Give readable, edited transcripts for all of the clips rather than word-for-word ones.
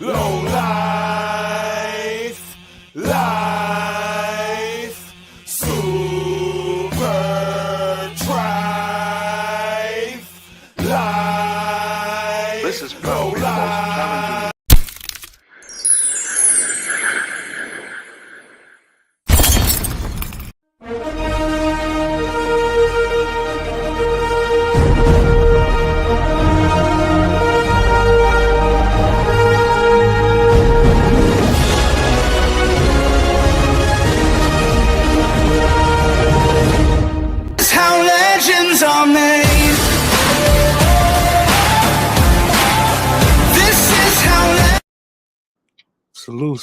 Low life, life, super drive, life. This is probably the most challenging. How legends are made. This is how. Salute.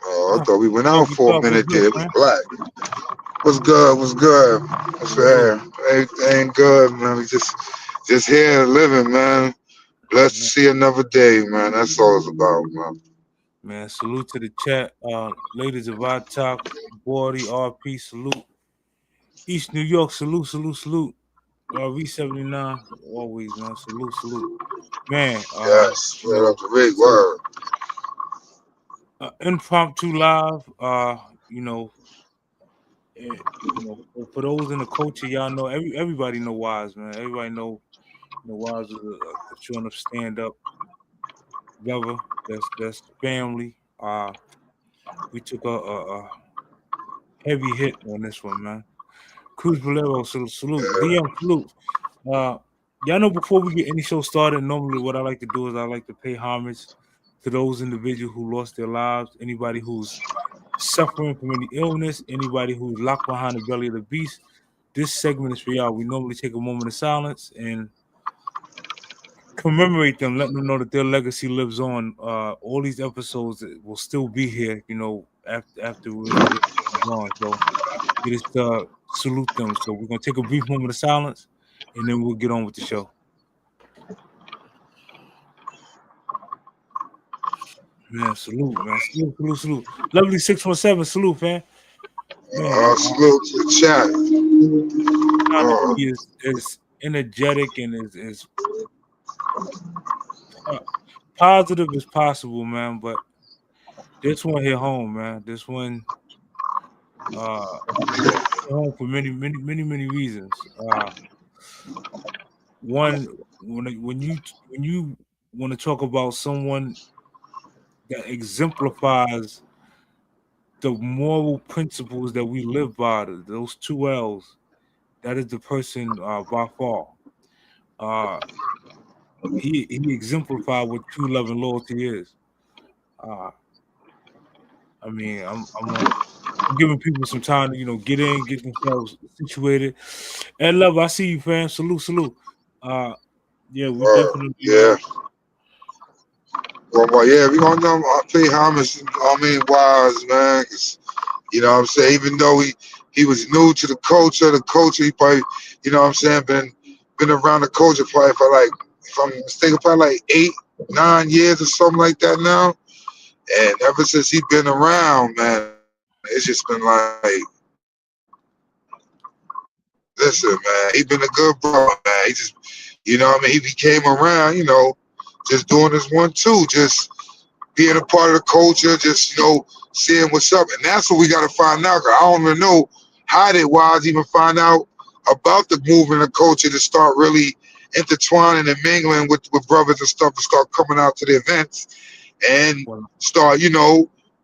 Oh, I thought we went out for a minute there. It was black. What's good? What's fair? Ain't good, man. We just here living, man. Blessed to see another day, man. That's all it's about, man. Man, salute to the chat. Ladies of our talk, Bordy, RP, salute. East New York, salute. V79, always, man. Salute. Man, Yes, straight up the big word. Impromptu live, for those in the culture, y'all know everybody know Wise, man. Everybody know Wise is a showing up stand up brother. That's family. We took a heavy hit on this one, man. Cruz Valero, salute. DM, salute. Y'all know before we get any show started, normally what I like to do is I like to pay homage to those individuals who lost their lives, anybody who's suffering from any illness, anybody who's locked behind the belly of the beast. This segment is for y'all. We normally take a moment of silence and commemorate them, let them know that their legacy lives on. All these episodes will still be here, after we're gone. So we just salute them. So we're gonna take a brief moment of silence, and then we'll get on with the show. Man, salute, man. Salute. Lovely 617, salute, man. Salute to the chat. Is energetic and is positive as possible, man. But this one hit home, man. This one hit home for many reasons. One, when you want to talk about someone that exemplifies the moral principles that we live by, those two L's, that is the person by far. He exemplified what true love and loyalty is. I mean, I'm giving people some time to get themselves situated. And love, I see you, fam. Salute. Yeah, we definitely. Yeah. Well, yeah, we gonna pay homage. Wise, man. 'Cause, you know what I'm saying? Even though he was new to the culture, he probably, you know what I'm saying, been around the culture probably for like, if I'm mistaken, probably like 8-9 years or something like that now. And ever since he been around, man, it's just been like, listen, man, he been a good brother, man. He just, you know what I mean? He came around, just doing this 1-2, just being a part of the culture, just, seeing what's up. And that's what we got to find out. 'Cause I don't even know how did Wise even find out about the movement and the culture to start really intertwining and mingling with brothers and stuff, to start coming out to the events and start,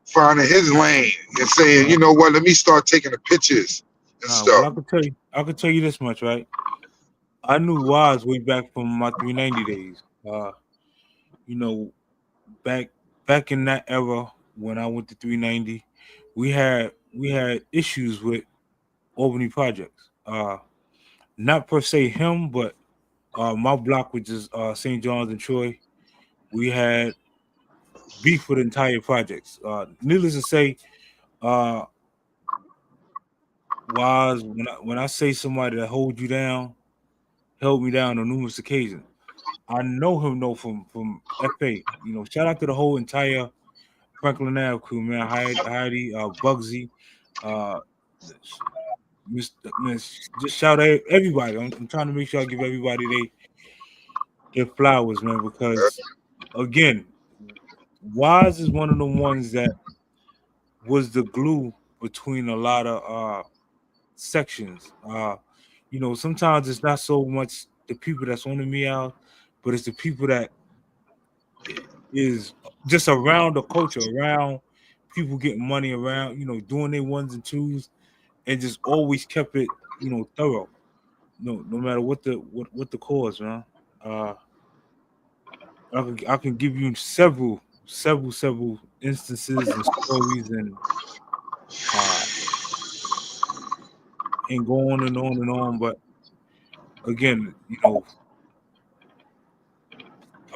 finding his lane and saying, you know what, let me start taking the pictures and stuff. Well, I could tell you this much, right? I knew Wise way back from my 390 days. Back in that era when I went to 390, we had issues with Albany projects. Not per se him, but my block, which is St. John's and Troy, we had beef with entire projects. Needless to say, Wise, when I say somebody that holds you down, held me down on numerous occasions. I know him from FA. Shout out to the whole entire Franklin Ave crew, man. Heidi, Bugsy, just shout out everybody. I'm trying to make sure I give everybody their flowers, man, because again, Wise is one of the ones that was the glue between a lot of sections. Sometimes it's not so much the people that's on the meow, but it's the people that is just around the culture, around people getting money, around doing their ones and twos, and just always kept it thorough. No matter what the cause, man. Uh, I can give you several instances and stories uh and go on and on and on. But again, I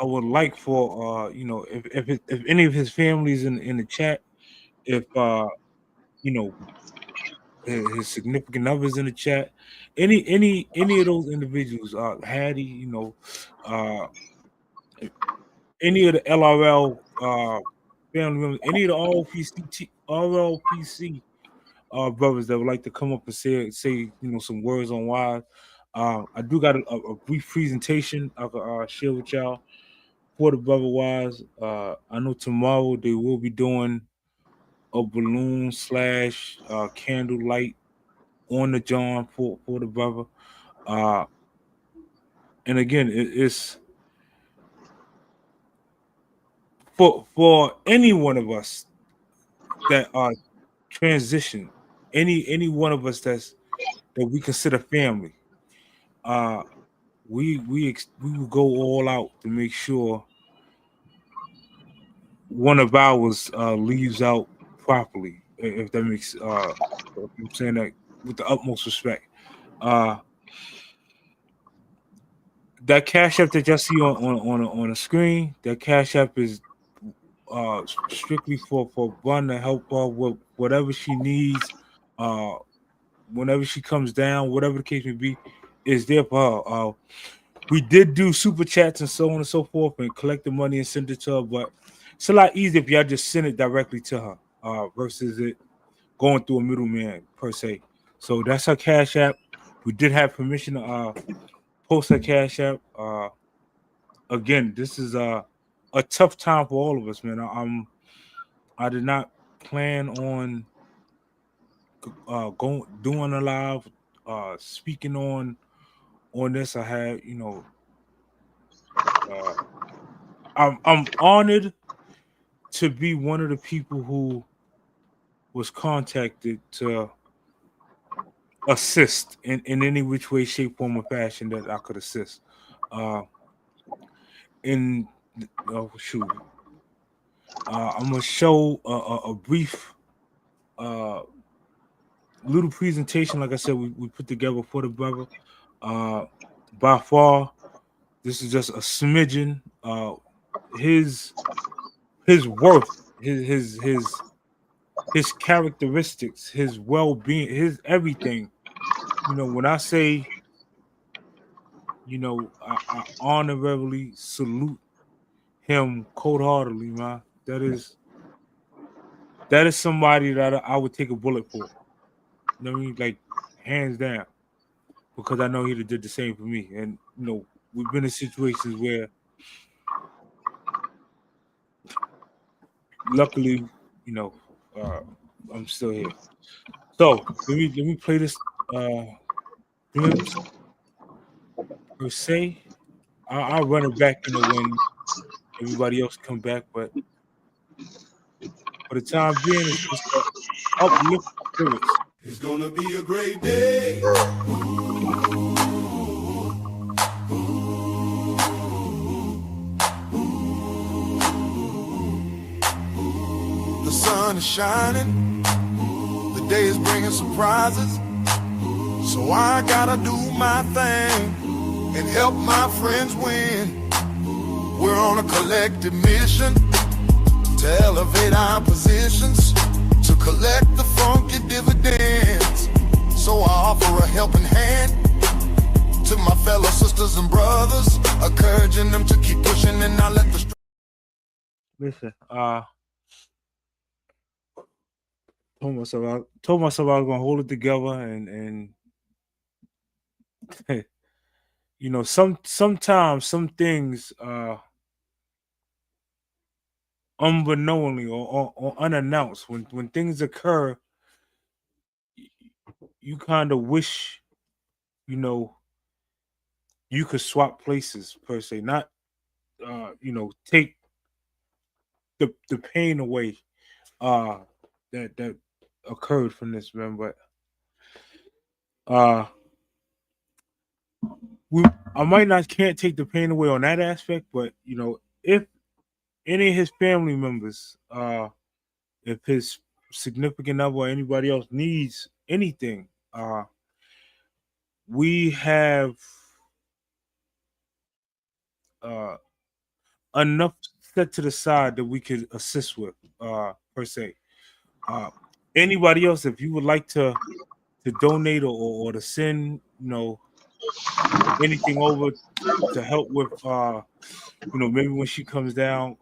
would like for if any of his families in the chat, if you know his significant others in the chat, any of those individuals, Hattie, uh any of the LRL family members, any of the RLPC brothers that would like to come up and say some words on why. I do got a brief presentation I could share with y'all for the brother wise. I know tomorrow they will be doing a balloon slash candlelight on the John for the brother. Uh, and again, it's for any one of us that are transition, any one of us that we consider family. Uh, we will go all out to make sure one of ours leaves out properly. If that makes I'm saying that with the utmost respect. Uh, that cash app that y'all see on the screen, that cash app is strictly for Bun to help her with whatever she needs. Uh, Whenever she comes down, whatever the case may be, is there for her. We did do super chats and so on and so forth and collect the money and send it to her, but it's a lot easier if y'all just send it directly to her versus it going through a middleman per se. So that's her cash app. We did have permission to post her cash app. Again, this is a tough time for all of us, man. I did not plan on going doing a live speaking on this. I had uh, I'm honored to be one of the people who was contacted to assist in any which way, shape, form, or fashion that I could assist. In oh shoot, I'm gonna show a brief little presentation. Like I said, we put together for the brother. Uh, by far, this is just a smidgen. His his worth, his characteristics, his well-being, his everything. When I say, I honorably salute him cold-heartedly, man. That is somebody that I would take a bullet for. You know what I mean? Like hands down, because I know he'd have did the same for me. And we've been in situations where, luckily, you know, uh, I'm still here. So let me play this glimpse per se. I'll run it back, when everybody else come back. But for the time being, it's just to uplift spirits. It's gonna be a great day. The sun is shining. The day is bringing surprises. So I gotta do my thing and help my friends win. We're on a collective mission to elevate our positions, to collect the funky dividends. So I offer a helping hand to my fellow sisters and brothers, encouraging them to keep pushing and not let the Listen, told myself I was gonna hold it together, and sometimes some things unbeknowingly or unannounced, when things occur, you kind of wish, you know, you could swap places per se, not take the pain away uh that occurred from this, man. But uh we I might not can't take the pain away on that aspect, but if any of his family members, if his significant other or anybody else needs anything, we have uh enough set to the side that we could assist with, per se. Uh Anybody else, if you would like to donate or to send, anything over to help with, maybe when she comes down,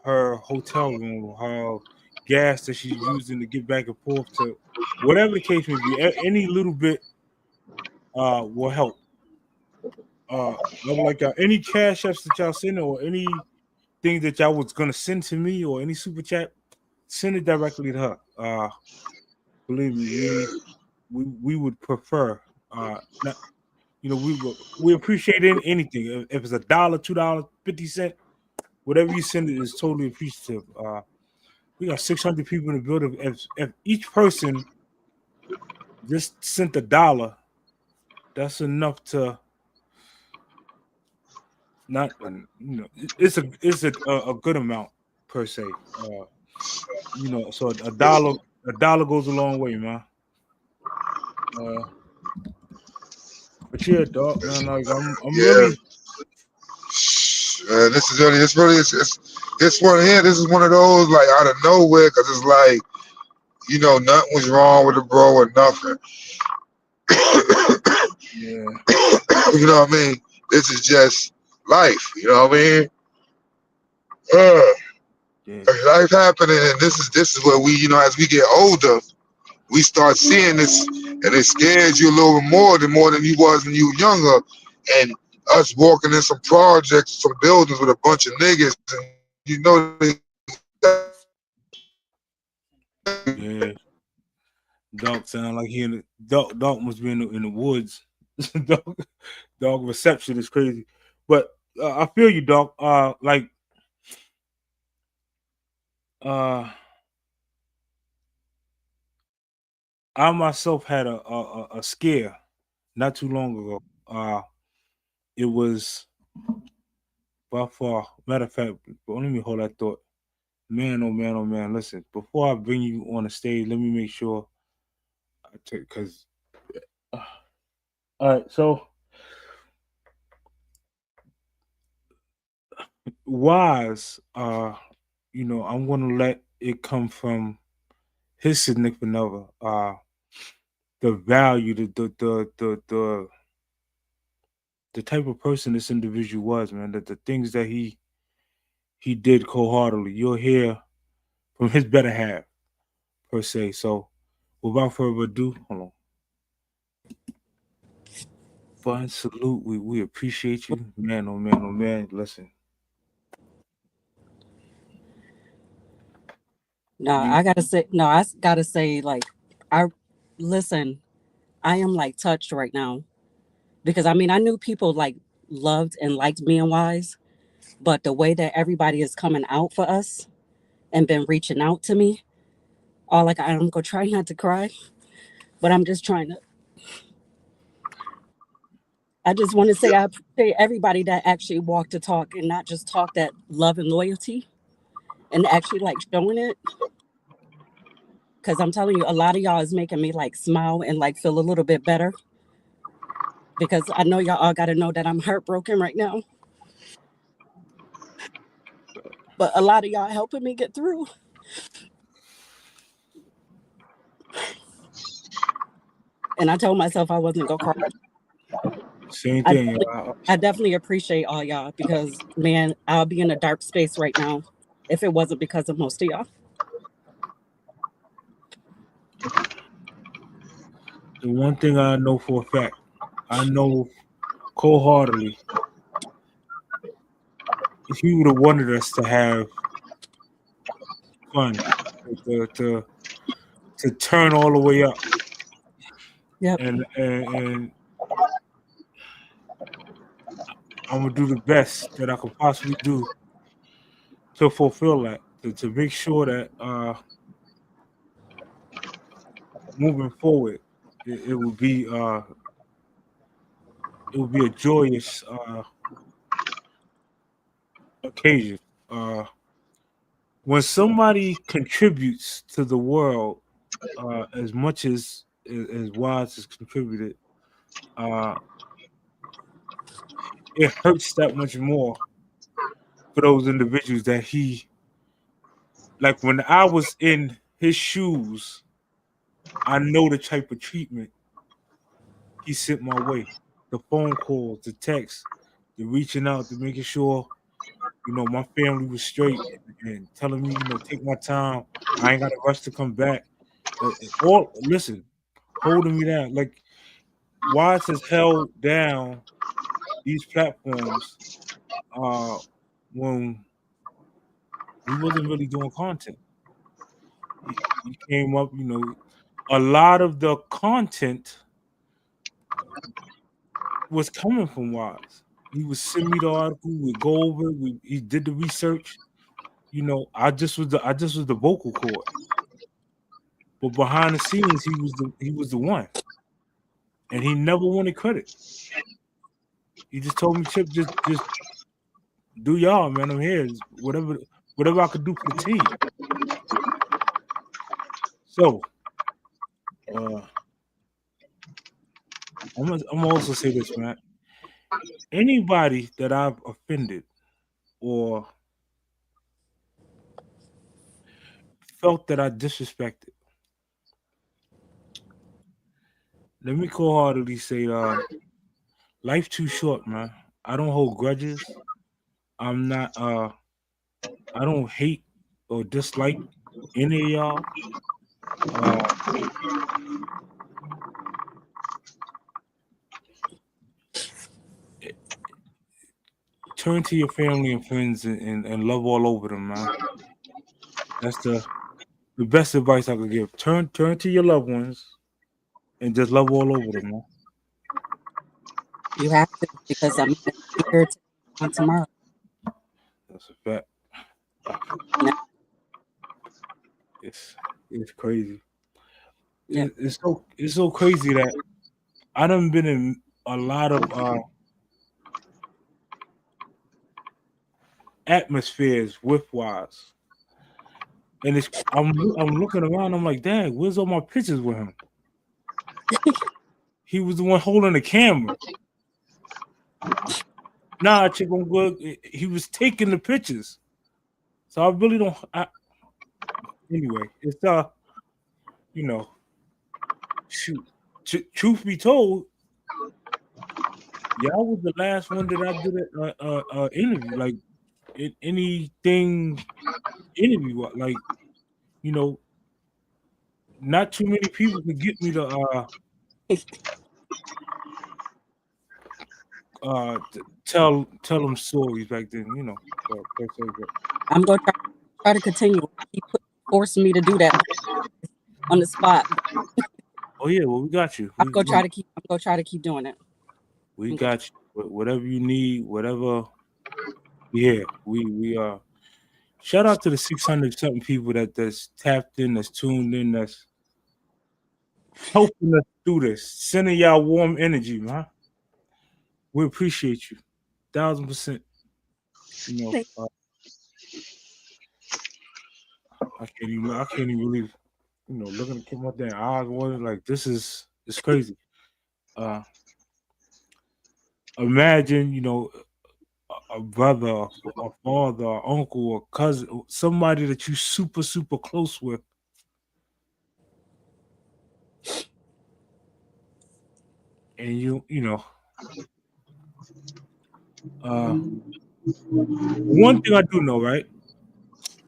her hotel room, her gas that she's using to get back and forth to whatever the case may be, any little bit will help. I would like any cash apps that y'all send or anything that y'all was gonna send to me or any super chat, send it directly to her. Believe me, Yeah. we would prefer, not, we appreciate anything. If it's $1, $2, 50 cent, whatever you send it is totally appreciative. We got 600 people in the building. If each person just sent $1, that's enough to not, it's a good amount per se. So a dollar goes a long way, man. Uh, but yeah, dog, man, like I'm Yeah. really, This one here. This is one of those like out of nowhere because it's like nothing was wrong with the bro or nothing. yeah, You know what I mean? This is just life. You know what I mean? Uh, yeah, Life happening, and this is where we, as we get older, we start seeing this, and it scares you a little bit more than you was when you were younger. And us walking in some projects, some buildings with a bunch of niggas, and they yeah. Dog sound like he in the dog must be in the woods. dog, dog reception is crazy, but I feel you, dog. Like uh, I myself had a scare not too long ago. It was by far. Matter of fact, but let me hold that thought. Man, oh man, oh man. Listen, before I bring you on the stage, let me make sure I take because. All right, so wise. I'm gonna let it come from his significant other. The value, the type of person this individual was, man. That the things that he did wholeheartedly. You'll hear from his better half per se. So, without further ado, hold on. Fun salute. We appreciate you, man. Oh man, oh man. Listen, No, you. I gotta say, like, I listen, I am like touched right now because I mean, I knew people like loved and liked being wise, but the way that everybody is coming out for us and been reaching out to me, all like I'm gonna try not to cry, but I'm just trying to. I just want to say I appreciate everybody that actually walked the talk and not just talk that love and loyalty and actually like showing it. Cause I'm telling you, a lot of y'all is making me like smile and like feel a little bit better because I know y'all all got to know that I'm heartbroken right now. But a lot of y'all helping me get through. And I told myself I wasn't gonna cry. Same I thing. definitely, I definitely appreciate all y'all because man, I'll be in a dark space right now if it wasn't because of most of y'all. The one thing I know for a fact, I know wholeheartedly, if you would have wanted us to have fun to turn all the way up, Yep. and I'm gonna do the best that I could possibly do to fulfill that, to make sure that moving forward, it will be a joyous occasion. When somebody contributes to the world as much as Wise has contributed, uh, it hurts that much more for those individuals that he, like when I was in his shoes, I know the type of treatment he sent my way. The phone calls, the texts, the reaching out, to making sure, my family was straight, and telling me, take my time. I ain't got to rush to come back. Or listen, holding me down. Like Watts has held down these platforms uh, when we wasn't really doing content. He came up, a lot of the content was coming from Watts. He would send me the article, we'd go over it, he did the research. I just was the vocal cord. But behind the scenes, he was the one. And he never wanted credit. He just told me, Chip, just do y'all, man. I'm here. Whatever I could do for the team. So I'm also say this, man. Anybody that I've offended or felt that I disrespected, let me cold-heartedly say, life too short, man. I don't hold grudges. I'm not I don't hate or dislike any of y'all. Uh Turn to your family and friends and love all over them, man. That's the best advice I could give. Turn to your loved ones and just love all over them, man. You have to, because I mean, it's here to on tomorrow. That's a fact. You know? It's crazy. Yeah. It's so crazy that I done been in a lot of atmospheres with Wise, and I'm looking around. I'm like, dang, where's all my pictures with him? He was the one holding the camera. Nah, Chip, I'm good. He was taking the pictures, so I really don't. Anyway, it's you know, shoot. Truth be told, y'all was the last one that I did a interview, like anything interview, like you know, not too many people could get me to tell them stories back then, but I'm gonna try to continue. He forcing me to do that on the spot. oh yeah, well we got you. I'm gonna try to keep doing it. We got you. Whatever you need, whatever. Yeah, we shout out to the 600 something people that's tapped in, that's tuned in, that's helping us do this, sending y'all warm energy, man. We appreciate you, 1000%. I can't even believe, looking at my damn eyes, water, like it's crazy. Uh, Imagine, a brother, a father, a uncle, a cousin, somebody that you super super close with, and one thing I do know, right?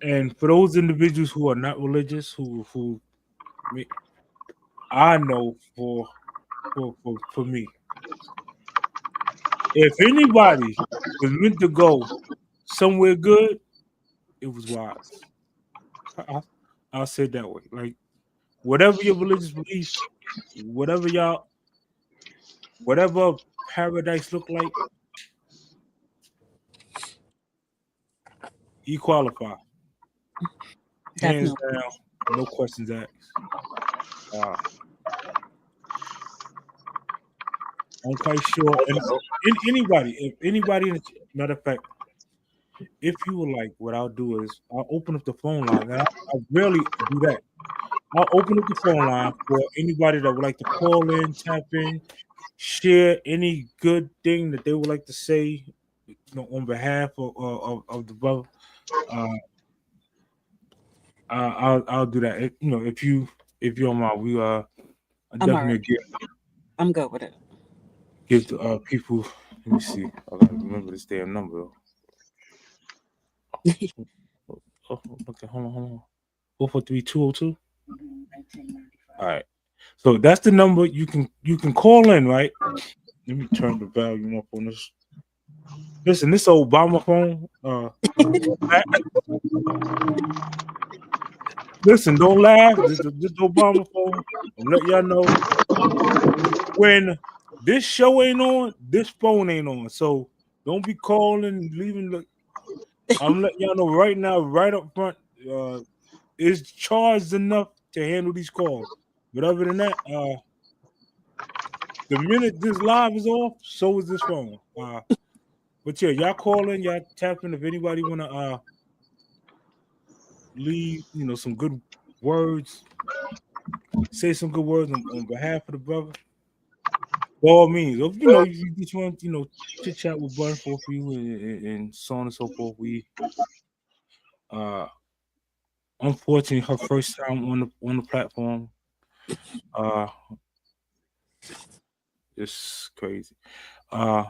And for those individuals who are not religious, who I know for me, if anybody was meant to go somewhere good, it was Wise. I'll say it that way. Like whatever your religious beliefs, whatever paradise look like, you qualify. Hands Definitely. down, no questions asked. Uh, I'm quite sure, and if anybody, matter of fact, if you would like, what I'll do is I'll open up the phone line, and I rarely do that. I'll open up the phone line for anybody that would like to call in, tap in, share any good thing that they would like to say, on behalf of the brother. Uh, I'll do that. If you don't mind, we I I'm all right. definitely I'm good with it. give the people. Let me see. I gotta remember this damn number. Oh, okay, hold on. 443-202. All right. So that's the number you can call in, right? Let me turn the volume up on this. Listen, this Obama phone. Listen, don't laugh. This Obama phone. I'm letting y'all know when this show ain't on, this phone ain't on. So don't be calling and leaving. I'm letting y'all know right now, right up front. It's charged enough to handle these calls. But other than that, the minute this live is off, so is this phone. But yeah, y'all calling, y'all tapping. If anybody wanna leave, some good words, say some good words on behalf of the brother. By all means, if you just want chit chat with Bun for you and so on and so forth. We uh unfortunately her first time on the platform. Uh it's crazy. Uh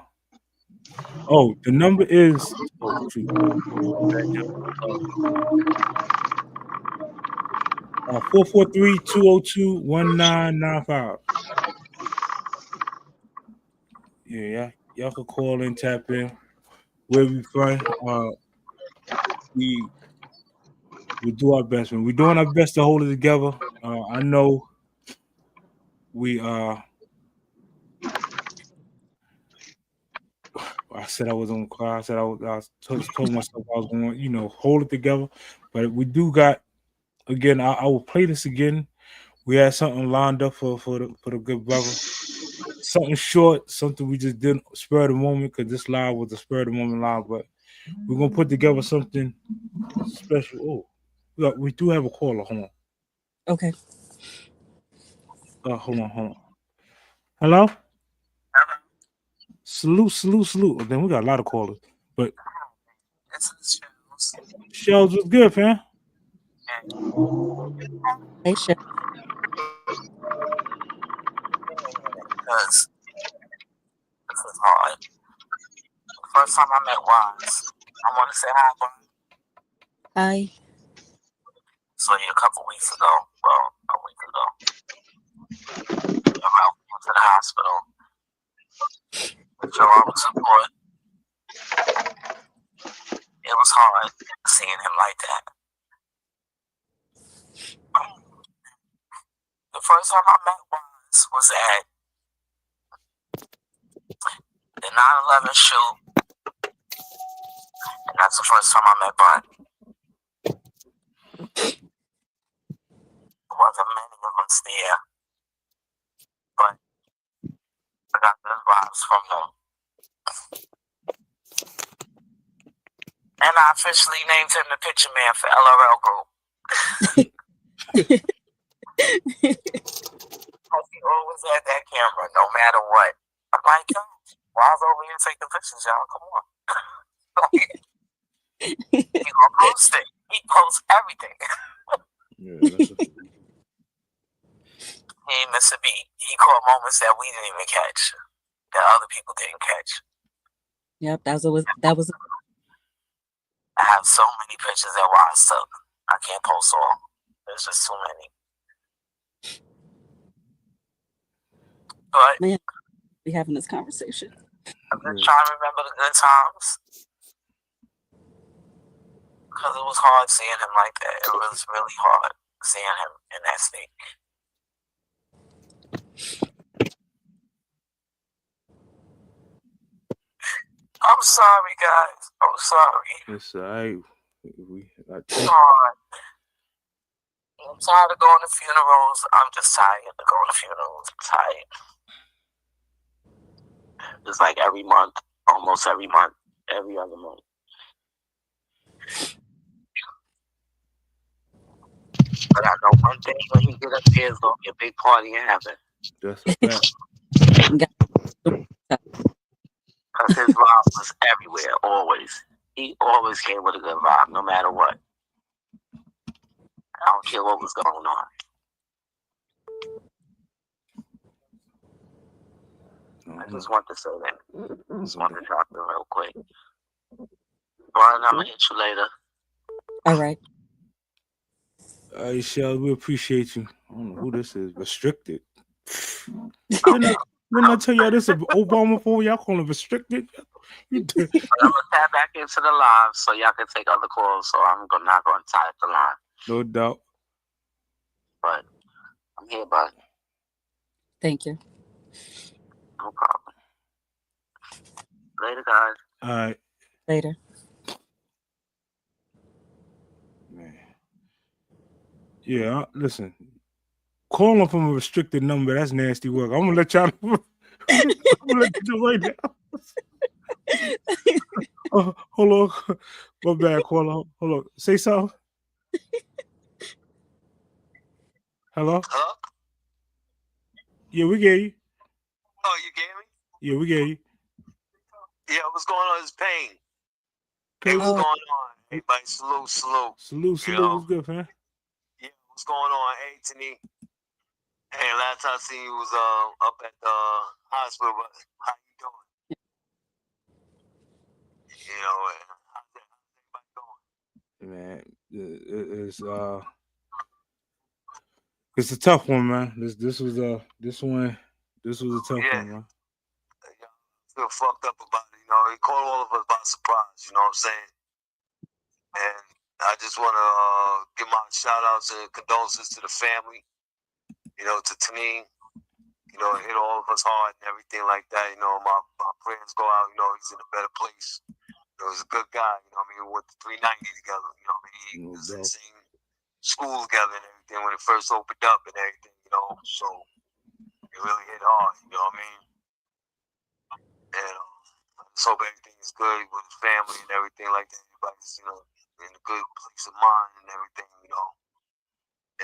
the number is 443-202-1995. Yeah, y'all could call in, tap in. Where we from. We we do our best, man. We're doing our best to hold it together. I know we I said I was on cry. I said told myself I was going to, hold it together. But we do got, again, I will play this again. We had something lined up for the good brother. Something short, something we just didn't spur of the moment, because this live was a spur of the moment live. But we're gonna put together something special. Oh, we do have a caller. Hold on. Okay. Hold on. Hello. Salute. Then we got a lot of callers, but Shells was good, fam. Hey, Chef. Because this was hard. The first time I met Wise, I want to say hi, Brian. Hi. So a couple weeks ago, well, a week ago, I went to the hospital. So I was support. It was hard seeing him like that. The first time I met Wise was at the 9/11 shoot, and that's the first time I met Bun. There wasn't many of us there, but I got good vibes from them. And I officially named him the picture man for LRL Group. He always had that camera, no matter what. I'm like, yo, Wise over here taking pictures, y'all. Come on. He gonna post it. He posts everything. Yeah, He ain't miss a beat. He caught moments that we didn't even catch, that other people didn't catch. Yep, that was. I have so many pictures that Wise took. I can't post all. There's just too many. But Man, we having this conversation. I'm just trying to remember the good times. Because it was hard seeing him like that. It was really hard seeing him in that state. I'm sorry, guys. I'm sorry. It's all right. It's hard. I'm tired of going to funerals. I'm just tired of going to funerals. I'm tired. It's like every month, almost every month, every other month. But I know one thing: when he get up here, it's gonna be a big party in heaven. That's a fact. Because his vibe was everywhere, always. He always came with a good vibe, no matter what. I don't care what was going on. I just want to say that. I just want to talk to him real quick. Brian, I'm going to hit you later. All right. Shell, we appreciate you. I don't know who this is. Restricted. Didn't I tell y'all this is Obama phone? Y'all call it restricted? You did. I'm going to tap back into the live so y'all can take other calls. So I'm not going to tie up the line. No doubt. But I'm here, bud. Thank you. No problem. Later, guys. All right. Later. Man. Yeah, listen. Calling from a restricted number, that's nasty work. I'm gonna let y'all know. I'm gonna let you know right now. Hold on. My bad, caller. Hold on. Say something. Hello? Hello? Yeah, we get you. Oh, you gave me? Yeah, we get you. Yeah, what's going on is Pain. Okay. Hey, what's going on? Everybody, salute. Salute. You know, What's good, man? Yeah, what's going on? Hey, Tani. Hey, last time I seen you was up at the hospital. How you doing? Man, it's a tough one, man. This was a tough one, man. Feel fucked up about it. He caught all of us by surprise. You know what I'm saying? And I just want to give my shout outs and condolences to the family. To Tanine. It hit all of us hard and everything like that. My prayers go out. He's in a better place. He was a good guy. We went to 390 together. He was in the same school together and everything when it first opened up and everything. So it really hit hard. You know what I mean? And I just hope everything is good with his family and everything like that. Everybody's in a good place of mind and everything.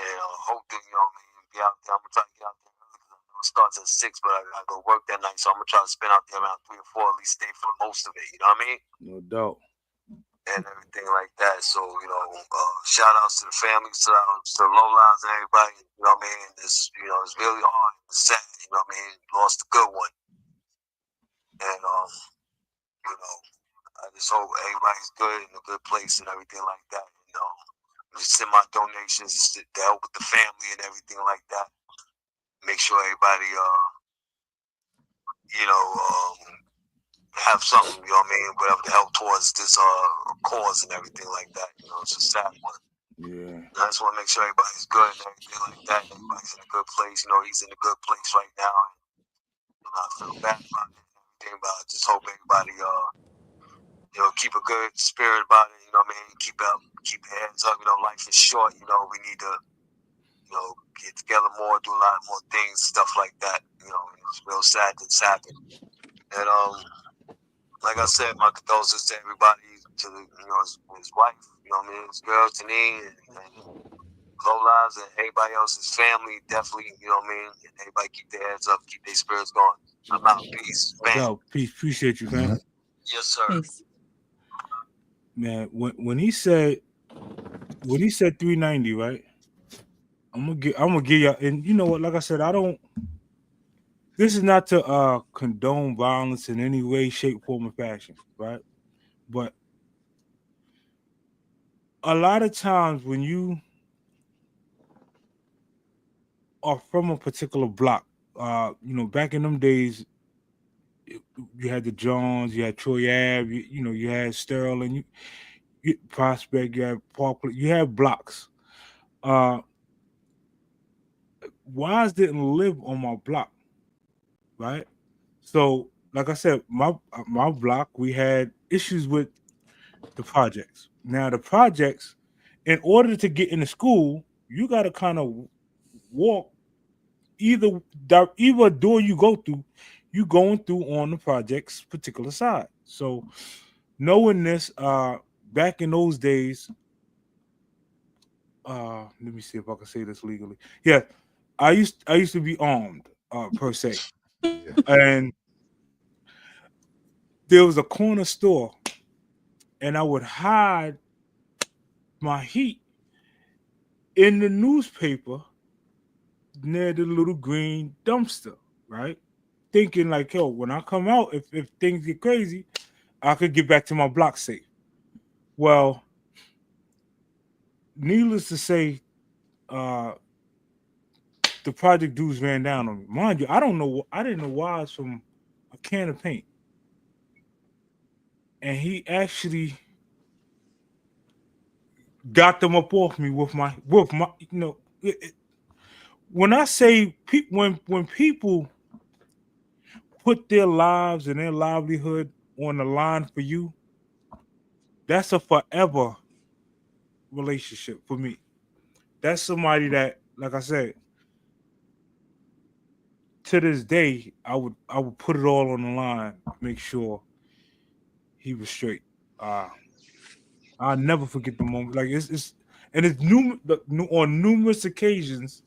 And hope that be out there. I'm gonna try to get out there early because I know it starts at 6, but I gotta go work that night, so I'm gonna try to spend out there around 3 or 4, at least stay for most of it. You know what I mean? No doubt. And everything like that. So shout outs to the family, shout outs to the low lives and everybody. You know what I mean? It's it's really hard. It's sad. You know what I mean? Lost a good one. And I just hope everybody's good in a good place and everything like that. Just send my donations to help with the family and everything like that. Make sure everybody, have something, you know what I mean, whatever to help towards this cause and everything like that. It's a sad one. Yeah. I just want to make sure everybody's good and everything like that. Everybody's in a good place. He's in a good place right now. And I feel bad about it and everything, but I just hope everybody, keep a good spirit about it. You know what I mean? Keep your heads up. Life is short. We need to, get together more, do a lot more things, stuff like that. It's real sad that's happened. And like I said, my condolences to everybody, to his wife, his girl Tanine, and Low Lives, and everybody else's family. Definitely, and everybody keep their heads up, keep their spirits going. I'm out. Peace, man. No, peace. Appreciate you, man. Yes, sir. Peace. Man, when he said 390, right? I'm gonna give y'all, and you know what? Like I said, this is not to condone violence in any way, shape, form, or fashion, right? But a lot of times when you are from a particular block, back in them days, you had the Johns, you had Troy Ave, you had Sterling. Prospect, you have Park, you have blocks. Wise didn't live on my block, right? So, like I said, my block, we had issues with the projects. Now, the projects, in order to get into school, you got to kind of walk either door you go through, you going through on the project's particular side. So, knowing this, back in those days, let me see if I can say this legally. Yeah, I used to be armed, per se, and there was a corner store, and I would hide my heat in the newspaper near the little green dumpster, right? Thinking like, yo, when I come out, if things get crazy, I could get back to my block safe. Well, needless to say, uh, the project dudes ran down on me. Mind you, I didn't know why it's from a can of paint. And he actually got them up off me with my when I say when people put their lives and their livelihood on the line for you, that's a forever relationship for me. That's somebody that, like I said, to this day, I would put it all on the line, make sure he was straight. Uh, I'll never forget the moment. Like it's and it's on numerous occasions.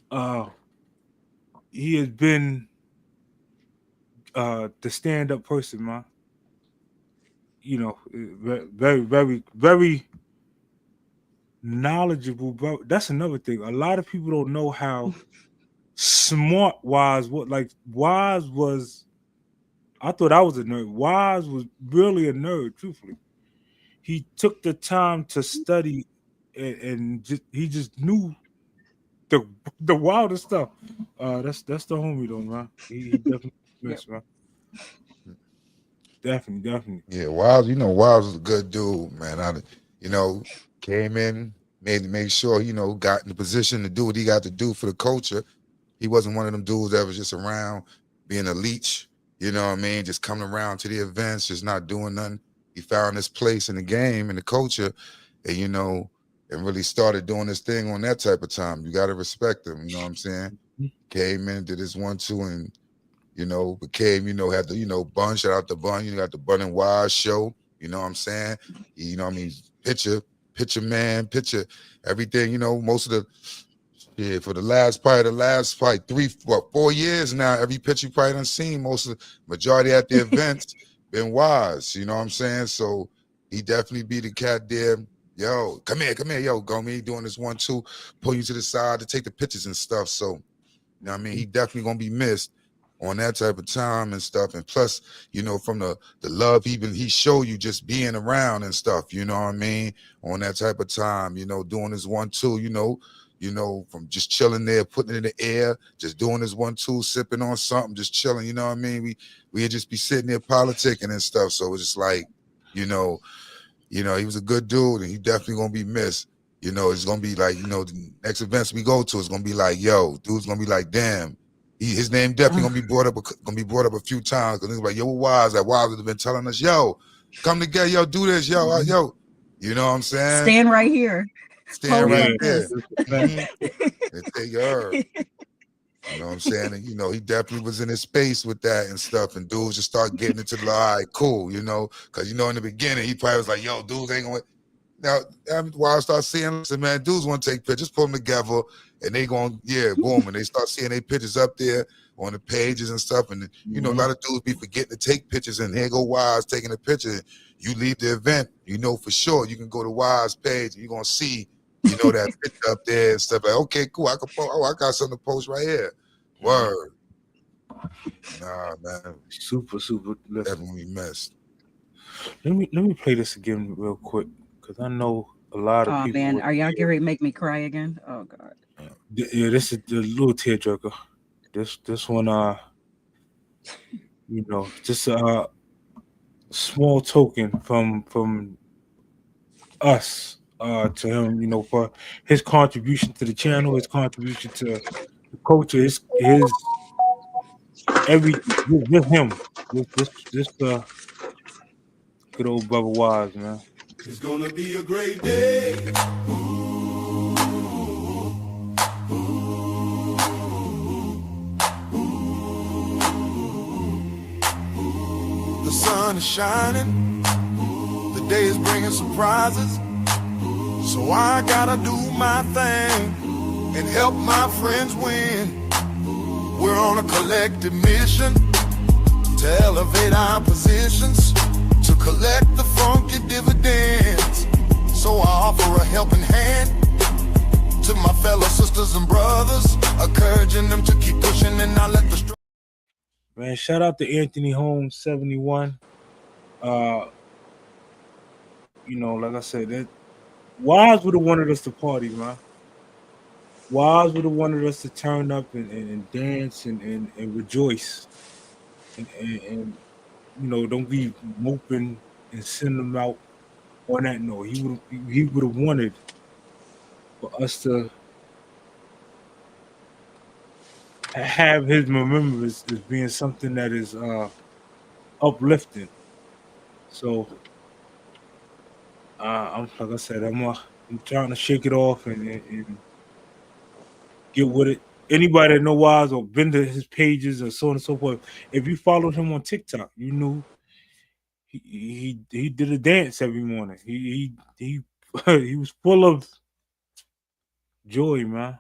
Uh, he has been the stand up person, man. Very, very, very knowledgeable, bro. That's another thing. A lot of people don't know how smart Wise was. Like Wise was, I thought I was a nerd. Wise was really a nerd. Truthfully, he took the time to study, and he just knew the wildest stuff. That's the homie though, man. He definitely missed, man. Definitely, definitely. Yeah, Wiles, Wiles was a good dude, man. You know, came in, made sure, got in the position to do what he got to do for the culture. He wasn't one of them dudes that was just around being a leech, you know what I mean? Just coming around to the events, just not doing nothing. He found his place in the game and the culture, and and really started doing this thing on that type of time. You gotta respect him, you know what I'm saying? Came in, did his 1-2, and became, had the, Bun, shout out to Bun, got the Bun and Wise show, you know what I'm saying? You know what I mean? Picture man, picture everything, most of the, yeah, for the last 4 years now, every picture you probably done seen, most of the majority at the events been Wise, you know what I'm saying? So he definitely be the cat there. Yo, come here, yo, go me doing this 1-2, pull you to the side to take the pictures and stuff. So, you know what I mean? He definitely gonna be missed on that type of time and stuff. And plus, from the love he show you just being around and stuff, you know what I mean? On that type of time, doing his 1-2, from just chilling there, putting it in the air, just doing his 1-2, sipping on something, just chilling, you know what I mean? We'd just be sitting there politicking and stuff. So it's just like, he was a good dude and he definitely gonna be missed. It's gonna be like, the next events we go to is gonna be like, yo, dude's gonna be like, damn, his name definitely gonna be brought up a few times because he's like, yo, Wise, that Wise would have been telling us, yo, come together, yo, do this, yo, yo, you know what I'm saying? Stand right here. Stand Pose right like there. this. And take her. You know what I'm saying? And, he definitely was in his space with that and stuff. And dudes just start getting into the, all right, cool, because, in the beginning, he probably was like, yo, dudes ain't going to. Now, while I start seeing, listen, man, dudes want to take pictures, put them together, and they going, yeah, boom, and they start seeing their pictures up there on the pages and stuff. And, a lot of dudes be forgetting to take pictures, and here go Wise taking a picture. You leave the event, for sure, you can go to Wise page, and you're going to see, that picture up there and stuff. Like, okay, cool, I got something to post right here. Word. Nah, man. Super. Listen, Definitely missed. let me play this again real quick because I know a lot of Oh people. man, are y'all getting ready to make me cry again? Oh god. Yeah, this is the little tearjerker. This one, just small token from us to him, you know, for his contribution to the channel, his contribution to the culture, his everything, just him, just good old brother Wise, man. It's gonna be a great day. The sun is shining. The day is bringing surprises. So I gotta do my thing and help my friends win. We're on a collective mission to elevate our positions, to collect the funky dividends. So I offer a helping hand to my fellow sisters and brothers, encouraging them to keep pushing and not let the struggle. Man, shout out to Anthony Holmes 71. You know, like I said, that Wise would have wanted us to party, man. Wise would have wanted us to turn up and dance and rejoice. And you know, don't be moping and send them out on that note. He would have wanted for us to have his remembrance as being something that is uplifting. So I'm like I said, I'm trying to shake it off and get with it. Anybody that know Wise or been to his pages or so on and so forth, if you followed him on TikTok, you knew he did a dance every morning. He he was full of joy, man.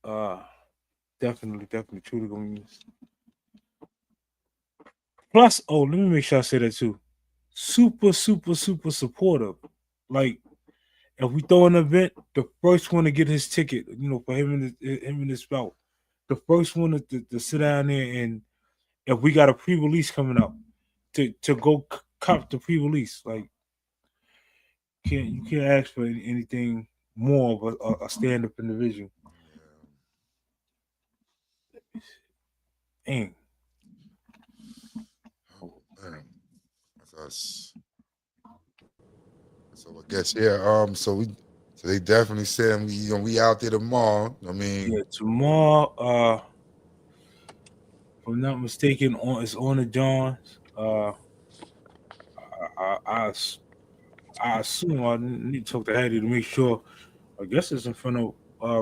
Uh definitely truly gonna miss. Plus, oh, let me make sure I say that too. Super supportive. Like if we throw an event, the first one to get his ticket, you know, for him and his spouse, the first one to sit down there, and if we got a pre-release coming up, to go cop the pre-release, like you can't ask for anything more of a stand-up individual. Dang. Man, that's us. So I guess yeah. So they definitely said we out there tomorrow. I mean, Yeah, tomorrow, if I'm not mistaken, it's on the Johns. I, I, I assume I need to talk to Hattie to make sure. I guess it's in front of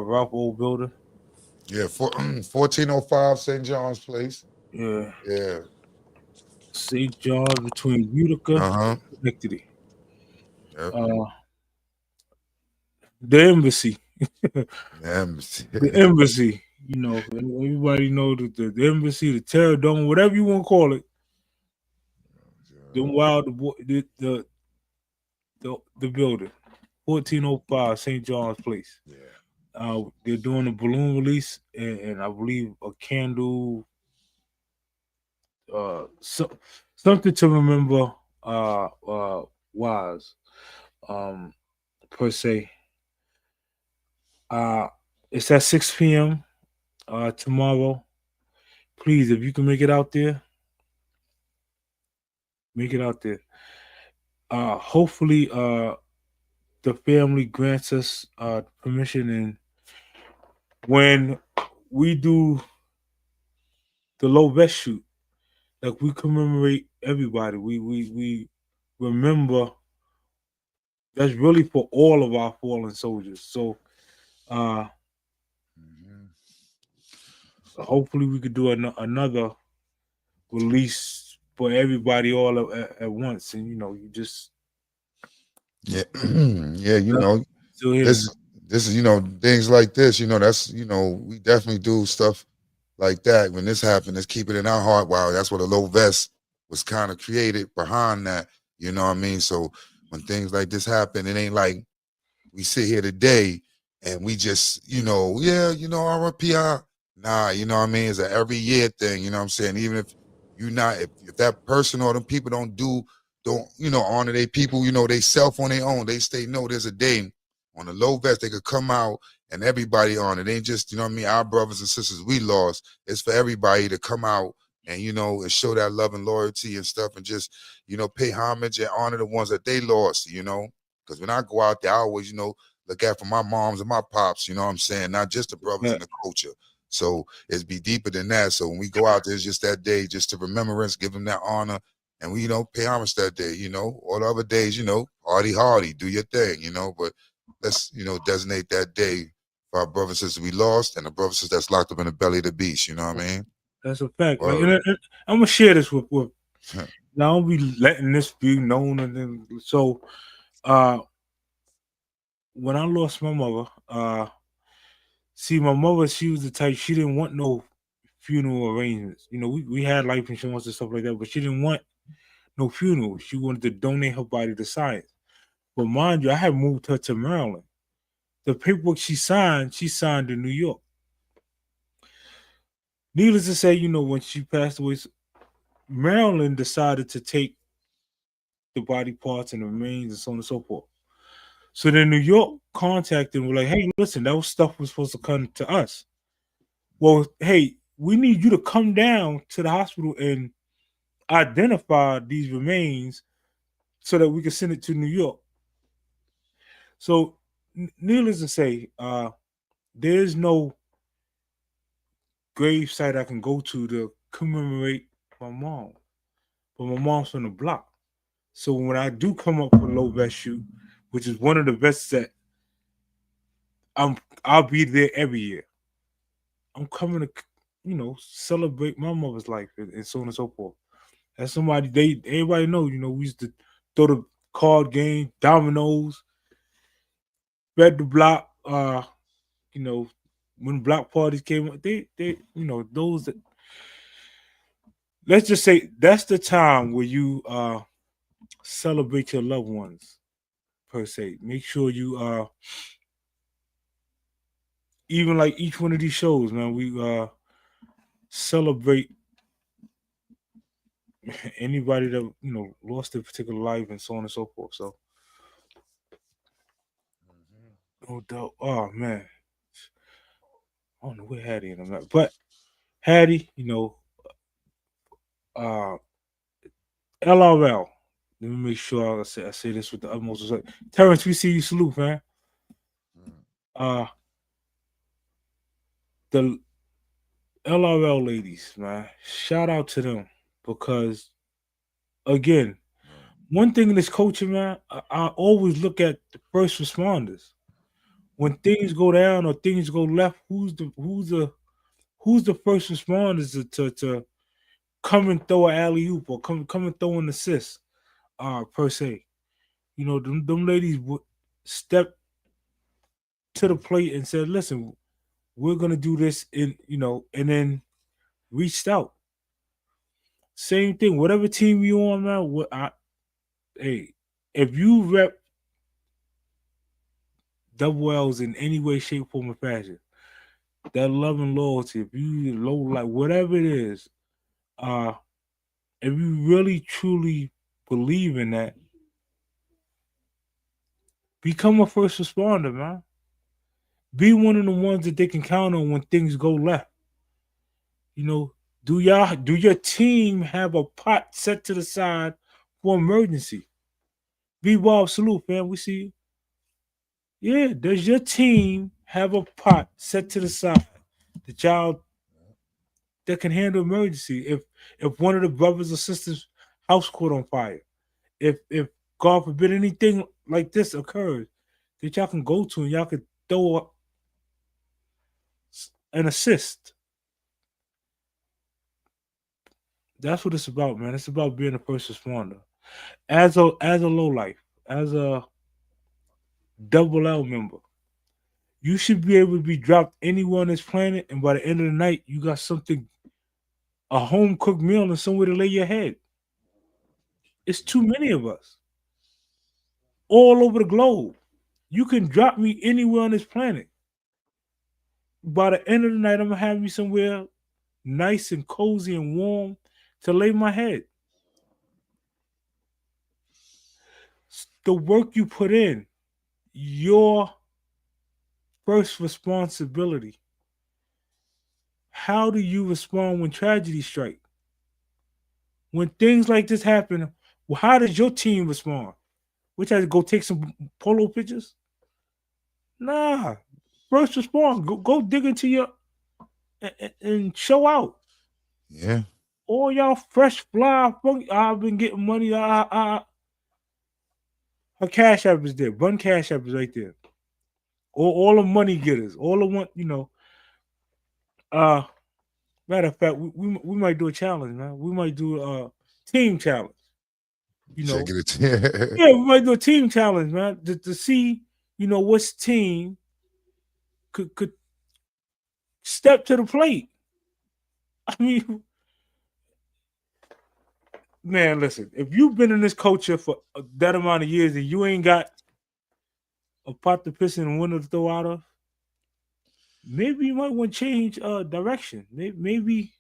Ralph Old Building. yeah, 1405 St. John's Place. Yeah, Yeah. St. John's between Utica Uh-huh. and Schenectady. Yep. The embassy. Yeah. The embassy. You know, everybody know that the embassy, the terror dome, whatever you want to call it. Them wild the building. 1405 St. John's Place. Yeah. They're doing a balloon release and I believe a candle, something to remember Wise, per se. It's at 6 p.m. Tomorrow. Please, if you can make it out there, make it out there. Hopefully the family grants us permission, and when we do the low vest shoot, like we commemorate everybody. We remember that's really for all of our fallen soldiers. So hopefully we could do another release for everybody all at once, and you know, you just Yeah. Yeah, still here. this is, things like this, that's, we definitely do stuff like that. When this happened, let's keep it in our heart. Wow, that's what a low vest was kind of created behind that. You know what I mean? So when things like this happen, it ain't like we sit here today and we just, RPI. Nah, you know what I mean? It's an every year thing, you know what I'm saying? Even if you not, if that person or them people don't, honor their people, they self on their own. They stay, no, there's a day on the low vest, they could come out and everybody on it. Ain't just, you know what I mean? Our brothers and sisters we lost. It's for everybody to come out, and and show that love and loyalty and stuff, and just pay homage and honor the ones that they lost. Because when I go out there, I always look out for my moms and my pops. You know what I'm saying? Not just the brothers Yeah, in the culture. So it's be deeper than that. So when we go out there, it's just that day, just to remembrance, give them that honor, and we pay homage that day. All the other days, hardy hardy, do your thing. But let's designate that day for our brothers and sisters we lost, and the brothers and sisters that's locked up in the belly of the beast. You know what I mean? that's a fact. Like, Word. I'm gonna share this with. Now I'll be letting this be known, and then so, uh, when I lost my mother, see, my mother, she was the type, she didn't want no funeral arrangements. We had life insurance and stuff like that, but she didn't want no funeral. She wanted to donate her body to science. But mind you, I had moved her to Maryland. The paperwork she signed in New York. Needless to say, when she passed away, Maryland decided to take the body parts and the remains and so on and so forth. So then New York contacted and were like, hey, listen, that was stuff was supposed to come to us. Well, hey, we need you to come down to the hospital and identify these remains so that we can send it to New York. So, needless to say, there's no grave site I can go to commemorate my mom, but my mom's from the block. So when I do come up for low vest shoot, which is one of the vests that I'll be there every year. I'm coming to, celebrate my mother's life and so on and so forth. That's somebody everybody know. We used to throw the card game, dominoes, red the block. You know, when block parties came up, they those that, let's just say that's the time where you celebrate your loved ones per se. Make sure you even like each one of these shows, man, we celebrate anybody that lost their particular life and so on and so forth. So no doubt. Oh man, I don't know where Hattie and I'm at, but Hattie, uh, LRL. Let me make sure I say this with the utmost respect. Terrence, we see you. Salute, man. Uh, the LRL ladies, man. Shout out to them because again, one thing in this culture, man, I always look at the first responders. When things go down or things go left, who's the first responders to come and throw an alley oop or come and throw an assist, per se. Them ladies would step to the plate and said, "Listen, we're gonna do this," and then reached out. Same thing, whatever team you on, man. Hey, if you rep double L's in any way, shape, form, or fashion, that love and loyalty, if you low like whatever it is, uh, if you really truly believe in that, become a first responder, man. Be one of the ones that they can count on when things go left. You know, do your team have a pot set to the side for emergency? Be Bob salute, man. We see you. Yeah, does your team have a pot set to the side that y'all that can handle emergency if one of the brothers or sisters house caught on fire? If God forbid anything like this occurs, that y'all can go to and y'all can throw an assist. That's what it's about, man. It's about being a first responder. As a low life, as a double L member, you should be able to be dropped anywhere on this planet, and by the end of the night, you got something, a home cooked meal, and somewhere to lay your head. It's too many of us all over the globe. You can drop me anywhere on this planet. By the end of the night, I'm gonna have me somewhere nice and cozy and warm to lay my head. The work you put in, your first responsibility. How do you respond when tragedy strikes? when things like this happen, well, how does your team respond? Which has to go take some polo pictures? Nah. First respond. Go dig into your and show out. Yeah. All y'all fresh fly. I've been getting money. Her cash app is there. Run cash app is right there. All the money getters. All the one, Uh, matter of fact, we might do a challenge, man. We might do a team challenge. You Check know, it. yeah, we might do a team challenge, man, to see, which team could step to the plate. I mean, man, listen, if you've been in this culture for that amount of years and you ain't got a pot to piss in and window to throw out of, maybe you might want to change direction. Maybe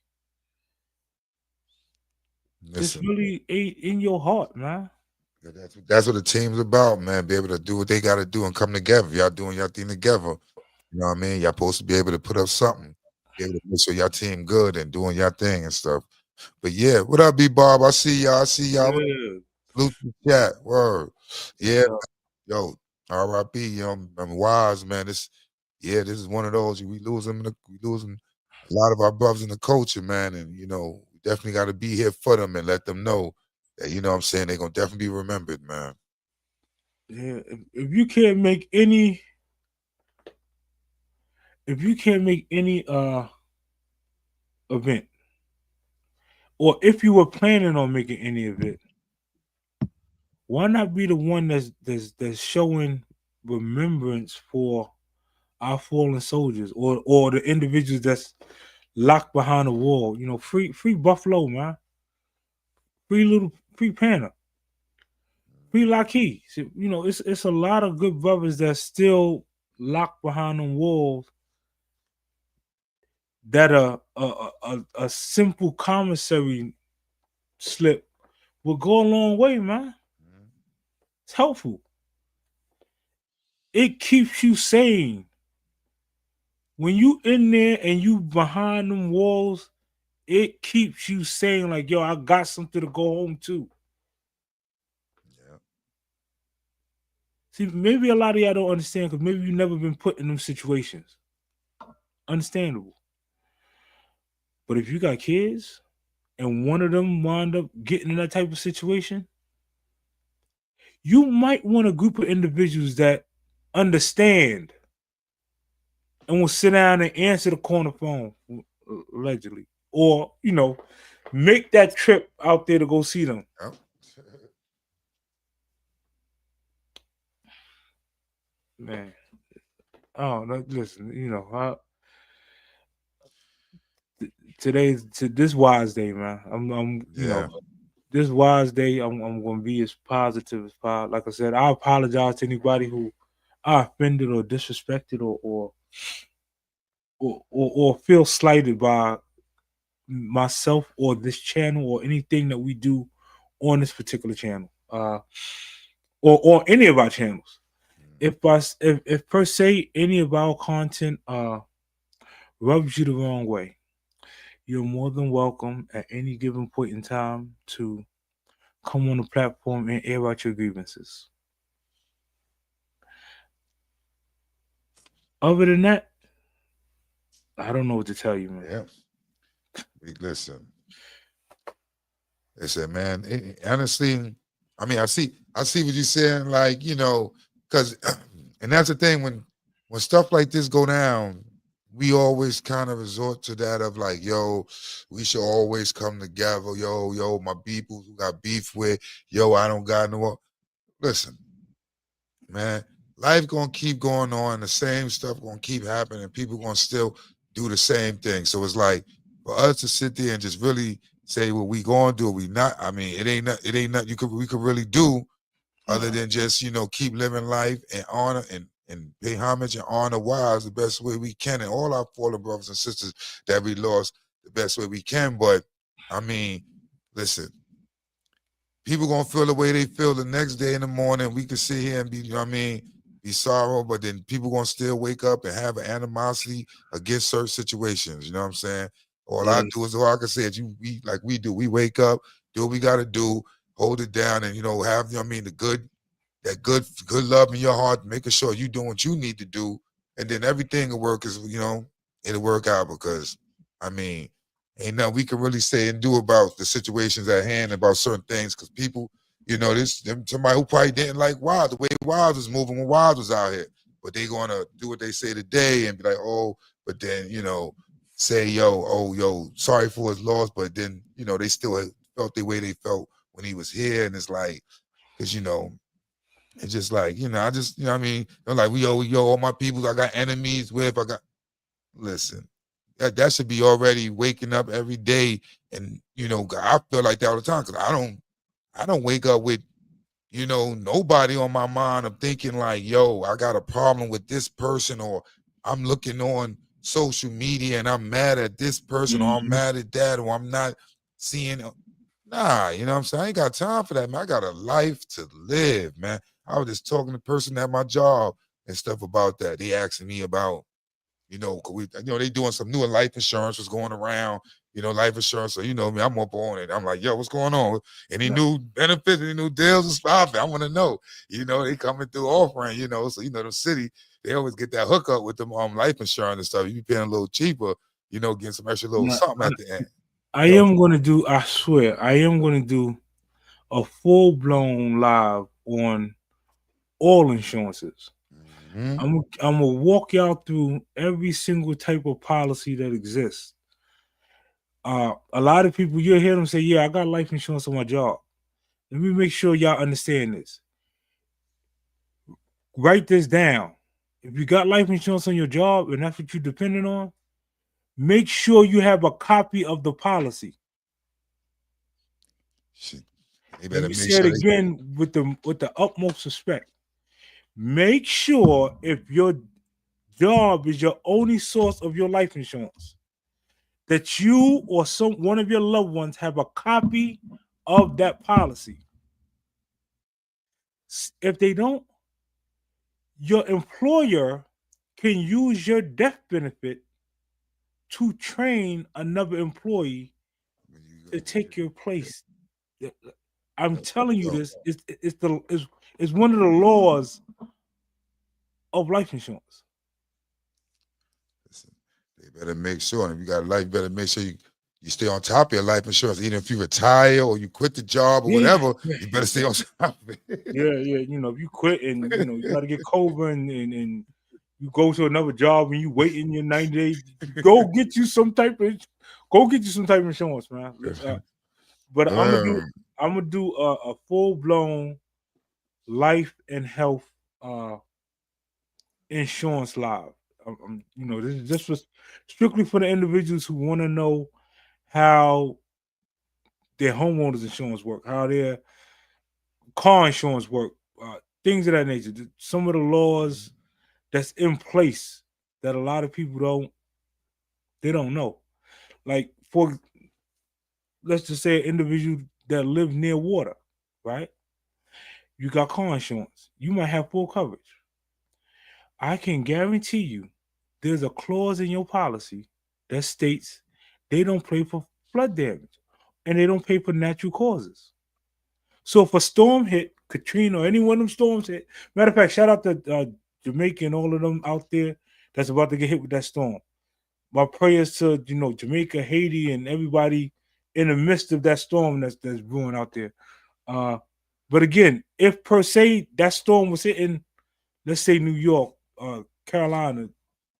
it's Listen, really in your heart, man. that's what the team's about, man. Be able to do what they got to do and come together. Y'all doing your thing together. You know what I mean? Y'all supposed to be able to put up something, be able to make sure y'all team good and doing your thing and stuff. But yeah, what up, B Bob? I see y'all. I see y'all. Yeah, Salute the chat. Word. yes, Yeah, sir. yo, R.I.P. I'm wise, man. This is one of those we losing. We losing a lot of our brothers in the culture, man, and we definitely got to be here for them and let them know that what I'm saying, they're gonna definitely be remembered, man. Yeah. If you can't make any, event, or if you were planning on making any event, why not be the one that's showing remembrance for our fallen soldiers, or the individuals that's locked behind the wall? Free Buffalo, man. Free Panther. Free Lockheed. So, it's a lot of good brothers that's still locked behind them walls that a simple commissary slip will go a long way, man. It's helpful. It keeps you sane. When you in there and you behind them walls, it keeps you saying like, yo, I got something to go home to. Yeah. See, maybe a lot of y'all don't understand because maybe you've never been put in them situations. Understandable. But if you got kids and one of them wind up getting in that type of situation, you might want a group of individuals that understand and will sit down and answer the corner phone, allegedly. Or, make that trip out there to go see them. Yep. Man. Oh, no, listen, to this wise day, man. Yeah. This wise day, I'm gonna be as positive as possible. Like I said, I apologize to anybody who I offended or disrespected or feel slighted by myself or this channel or anything that we do on this particular channel, or any of our channels. If per se any of our content rubs you the wrong way, you're more than welcome at any given point in time to come on the platform and air out your grievances. Other than that, I don't know what to tell you, man. Yeah. Listen. Listen, man. Honestly, I mean, I see what you're saying, like, because and that's the thing when stuff like this go down, we always kind of resort to that of like, yo, we should always come together. Yo, my people who got beef with, yo, I don't got no. Listen, man, life gonna keep going on. The same stuff gonna keep happening. People gonna still do the same thing. So it's like for us to sit there and just really say what we gonna do, we not. I mean, it ain't nothing we could really do other than just keep living life and honor and pay homage and honor wives the best way we can, and all our fallen brothers and sisters that we lost the best way we can. But I mean, listen, people gonna feel the way they feel the next day in the morning. We can sit here and be, be sorrow, but then people gonna still wake up and have an animosity against certain situations. You know what I'm saying? All I Yeah. do is all I can say is we like we do. We wake up, do what we got to do, hold it down, and have the good love in your heart, making sure you doing what you need to do, and then everything will work. It'll work out because ain't nothing we can really say and do about the situations at hand, about certain things, because people, somebody who probably didn't like Wild, the way Wild was moving when Wild was out here, but they gonna do what they say today and be like, oh, but then say yo, sorry for his loss, but then they still felt the way they felt when he was here, and it's like, because it's just like, I just, like we owe all my people I got enemies with. Listen, that should be already waking up every day. And, I feel like that all the time because I don't wake up with, nobody on my mind. I'm thinking like, yo, I got a problem with this person, or I'm looking on social media and I'm mad at this person, or I'm mad at that, or I'm not seeing. Nah, you know what I'm saying? I ain't got time for that, man. I got a life to live, man. I was just talking to the person at my job and stuff about that. They asking me about, they doing some new life insurance was going around, life insurance. So, me, I'm up on it. I'm like, yo, what's going on? Any new benefits, any new deals or stuff? I want to know. They coming through offering, so, the city, they always get that hookup with them life insurance and stuff. You be paying a little cheaper, getting some extra little something at the end. I am going to do, I swear, I am going to do a full-blown live on all insurances. Mm-hmm. I'm going to walk y'all through every single type of policy that exists. A lot of people, you'll hear them say, yeah, I got life insurance on my job. Let me make sure y'all understand this. Write this down. If you got life insurance on your job and that's what you're depending on, make sure you have a copy of the policy. Let me say it again with the utmost respect. Make sure if your job is your only source of your life insurance, that you or one of your loved ones have a copy of that policy. If they don't, your employer can use your death benefit to train another employee to take your place. I'm telling you this. It's one of the laws of life insurance. Listen, they better make sure. And if you got a life, you better make sure you stay on top of your life insurance. Even if you retire or you quit the job or whatever, you better stay on top of it. Yeah. If you quit and you got to get COVID and you go to another job and you wait in your 90 days, go get you some type of insurance, man. But I'm gonna do a full blown life and health insurance live. This is just was strictly for the individuals who want to know how their homeowners insurance work, how their car insurance work, things of that nature. Some of the laws that's in place that a lot of people don't know. Like let's just say an individual that live near water, right? You got car insurance. You might have full coverage. I can guarantee you there's a clause in your policy that states they don't pay for flood damage and they don't pay for natural causes. So if a storm hit, Katrina or any one of them storms hit, matter of fact, shout out to Jamaica and all of them out there that's about to get hit with that storm. My prayers to Jamaica, Haiti, and everybody in the midst of that storm that's brewing out there. But again, if per se that storm was hitting, let's say New York, Carolina,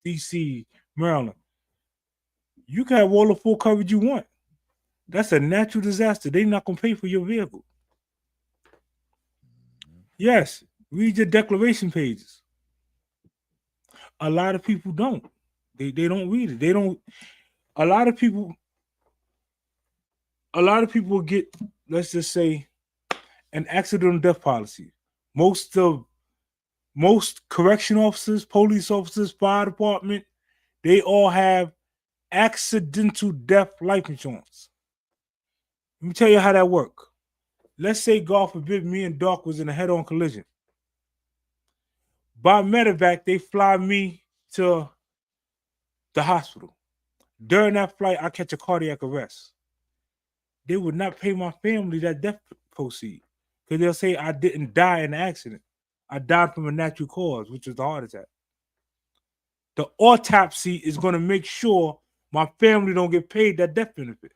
DC, Maryland, you can have all the full coverage you want. That's a natural disaster. They're not gonna pay for your vehicle. Yes, read your declaration pages. A lot of people don't. They don't read it. They don't. A lot of people get, let's just say, an accidental death policy. Most correction officers, police officers, fire department, they all have accidental death life insurance. Let me tell you how that works. Let's say, God forbid, me and Doc was in a head-on collision. By medevac, they fly me to the hospital. During that flight, I catch a cardiac arrest. they would not pay my family that death proceed because they'll say I didn't die in an accident. I died from a natural cause, which is the heart attack. The autopsy is going to make sure my family don't get paid that death benefit.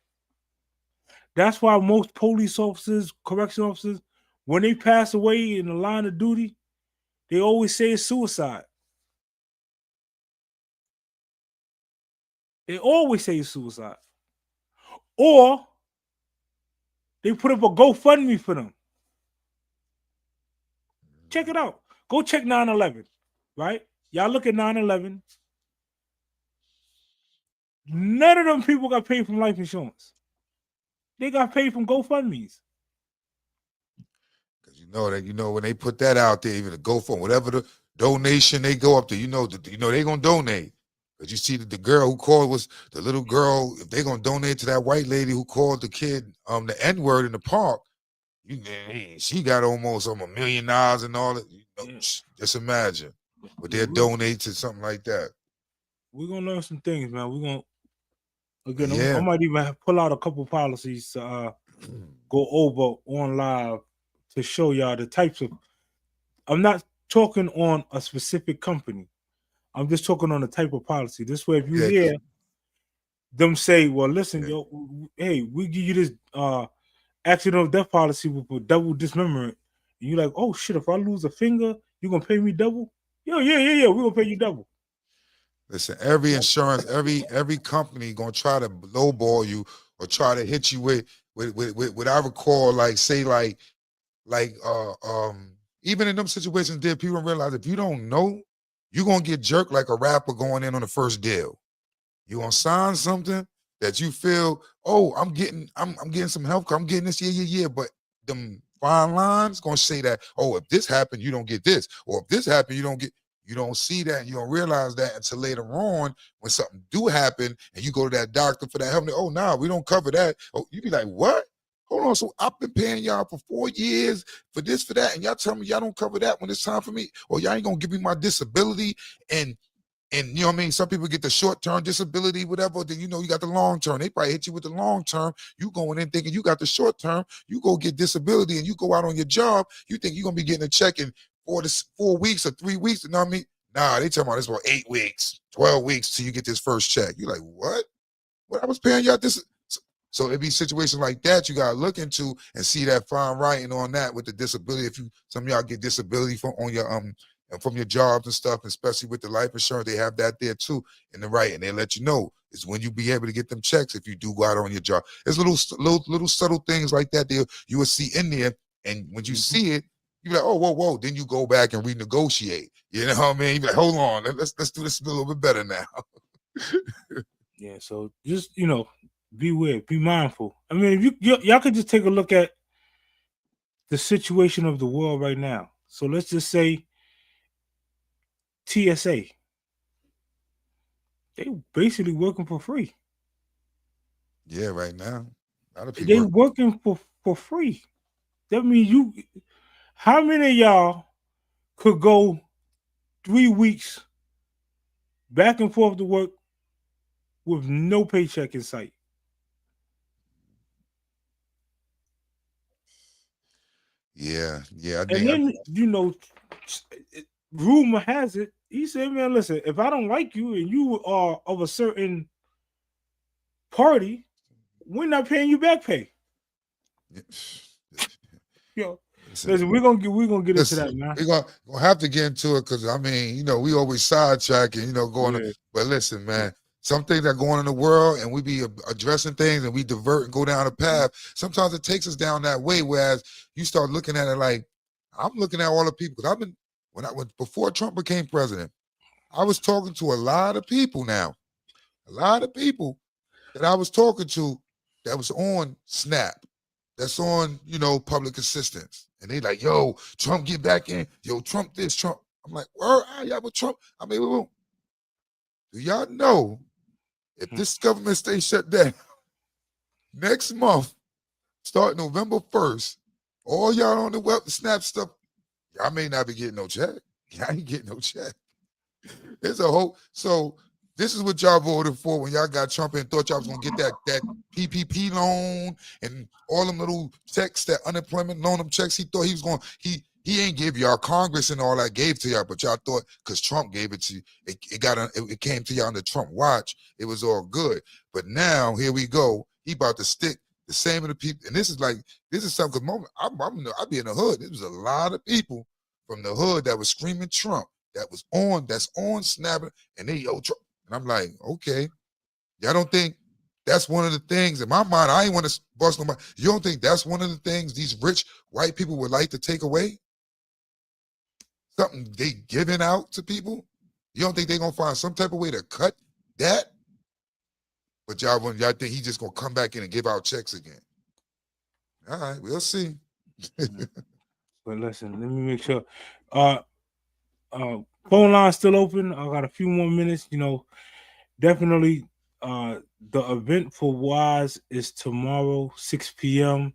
That's why most police officers, correction officers, when they pass away in the line of duty, they always say it's suicide. They always say it's suicide. Or they put up a GoFundMe for them. Check it out. Go check 9/11, right? Y'all look at 9/11. None of them people got paid from life insurance. They got paid from GoFundMe's. Because you know when they put that out there, even the GoFundMe, whatever the donation they go up to, they gonna donate. But you see that the girl who called was the little girl. If they gonna donate to that white lady who called the kid the N-word in the park, she got almost $1 million and all that. Just imagine what they'll donate to something like that. We're gonna learn some things, man. We're gonna I might even pull out a couple policies to go over on live to show y'all the types of. I'm not talking on a specific company. I'm just talking on the type of policy. This way, if you hear them say, "Well, listen, hey, we give you this accidental death policy with double dismemberment," and you're like, "Oh shit! If I lose a finger, you gonna pay me double?" Yeah. We're gonna pay you double. Listen, every insurance, every company gonna try to lowball you or try to hit you with what I recall, even in them situations there, people don't realize if you don't know, you're gonna get jerked like a rapper going in on the first deal. You gonna sign something that you feel, oh, I'm getting some help, I'm getting this, yeah. But them fine lines gonna say that, oh, if this happened, you don't get this, or if this happened, you don't get. You don't see that, and you don't realize that until later on when something do happen and you go to that doctor for that help. Oh, no, we don't cover that. Oh, you be like, what? Hold on. So I've been paying y'all for 4 years for this, for that, and y'all tell me y'all don't cover that when it's time for me, or y'all ain't gonna give me my disability. And you know what I mean? Some people get the short-term disability, whatever. Then you got the long-term. They probably hit you with the long-term. You going in thinking you got the short-term. You go get disability and you go out on your job. You think you're gonna be getting a check in 4 weeks or 3 weeks. You know what I mean? Nah, they talking about this for 8 weeks, 12 weeks till you get this first check. You're like, what? What I was paying y'all this? So it be situations like that you gotta look into and see that fine writing on that with the disability. If some of y'all get disability from your jobs and stuff, especially with the life insurance, they have that there too in the writing. They let you know it's when you be able to get them checks if you do go out on your job. There's little subtle things like that you will see in there, and when you see it, you're like, oh, whoa. Then you go back and renegotiate. You know what I mean? You're like, hold on, let's do this a little bit better now. Yeah, so just beware, be mindful. I mean, if y'all could just take a look at the situation of the world right now. So let's just say TSA. They basically working for free. Yeah, right now. A lot of people they working for free. That means how many of y'all could go 3 weeks back and forth to work with no paycheck in sight? Yeah. And then rumor has it, he said, man, listen, if I don't like you and you are of a certain party, we're not paying you back pay. Listen, we're gonna get into that, man. We're gonna have to get into it because I mean, we always sidetracking, going. But listen, man, some things that go on in the world, and we be addressing things, and we divert and go down a path. Sometimes it takes us down that way. Whereas you start looking at it like I'm looking at all the people. Because before Trump became president, I was talking to a lot of people now, a lot of people that I was talking to that was on SNAP. That's on, public assistance. And they like, yo, Trump get back in. Yo, Trump this, Trump. I'm like, where are y'all with Trump? I mean, do y'all know if this government stays shut down next month, start November 1st, all y'all on the SNAP stuff, y'all may not be getting no check. Y'all ain't getting no check. There's a whole, so This is what y'all voted for when y'all got Trump and thought y'all was gonna get that PPP loan and all them little checks, that unemployment loan, them checks. He thought he was going. He ain't give y'all. Congress and all that gave to y'all, but y'all thought because Trump gave it to you, it came to y'all on the Trump watch. It was all good. But now here we go. He about to stick the same of the people, and this is something. Cause I be in the hood. There was a lot of people from the hood that was screaming Trump. That's on snapping, and they Trump. And I'm like, okay, y'all don't think that's one of the things in my mind? I ain't want to bust nobody. You don't think that's one of the things these rich white people would like to take away? Something they giving out to people? You don't think they're gonna find some type of way to cut that? But y'all think he's just gonna come back in and give out checks again? All right, we'll see. But listen, let me make sure. Phone line still open. I got a few more minutes. Definitely. The event for Wise is tomorrow, 6 p.m.,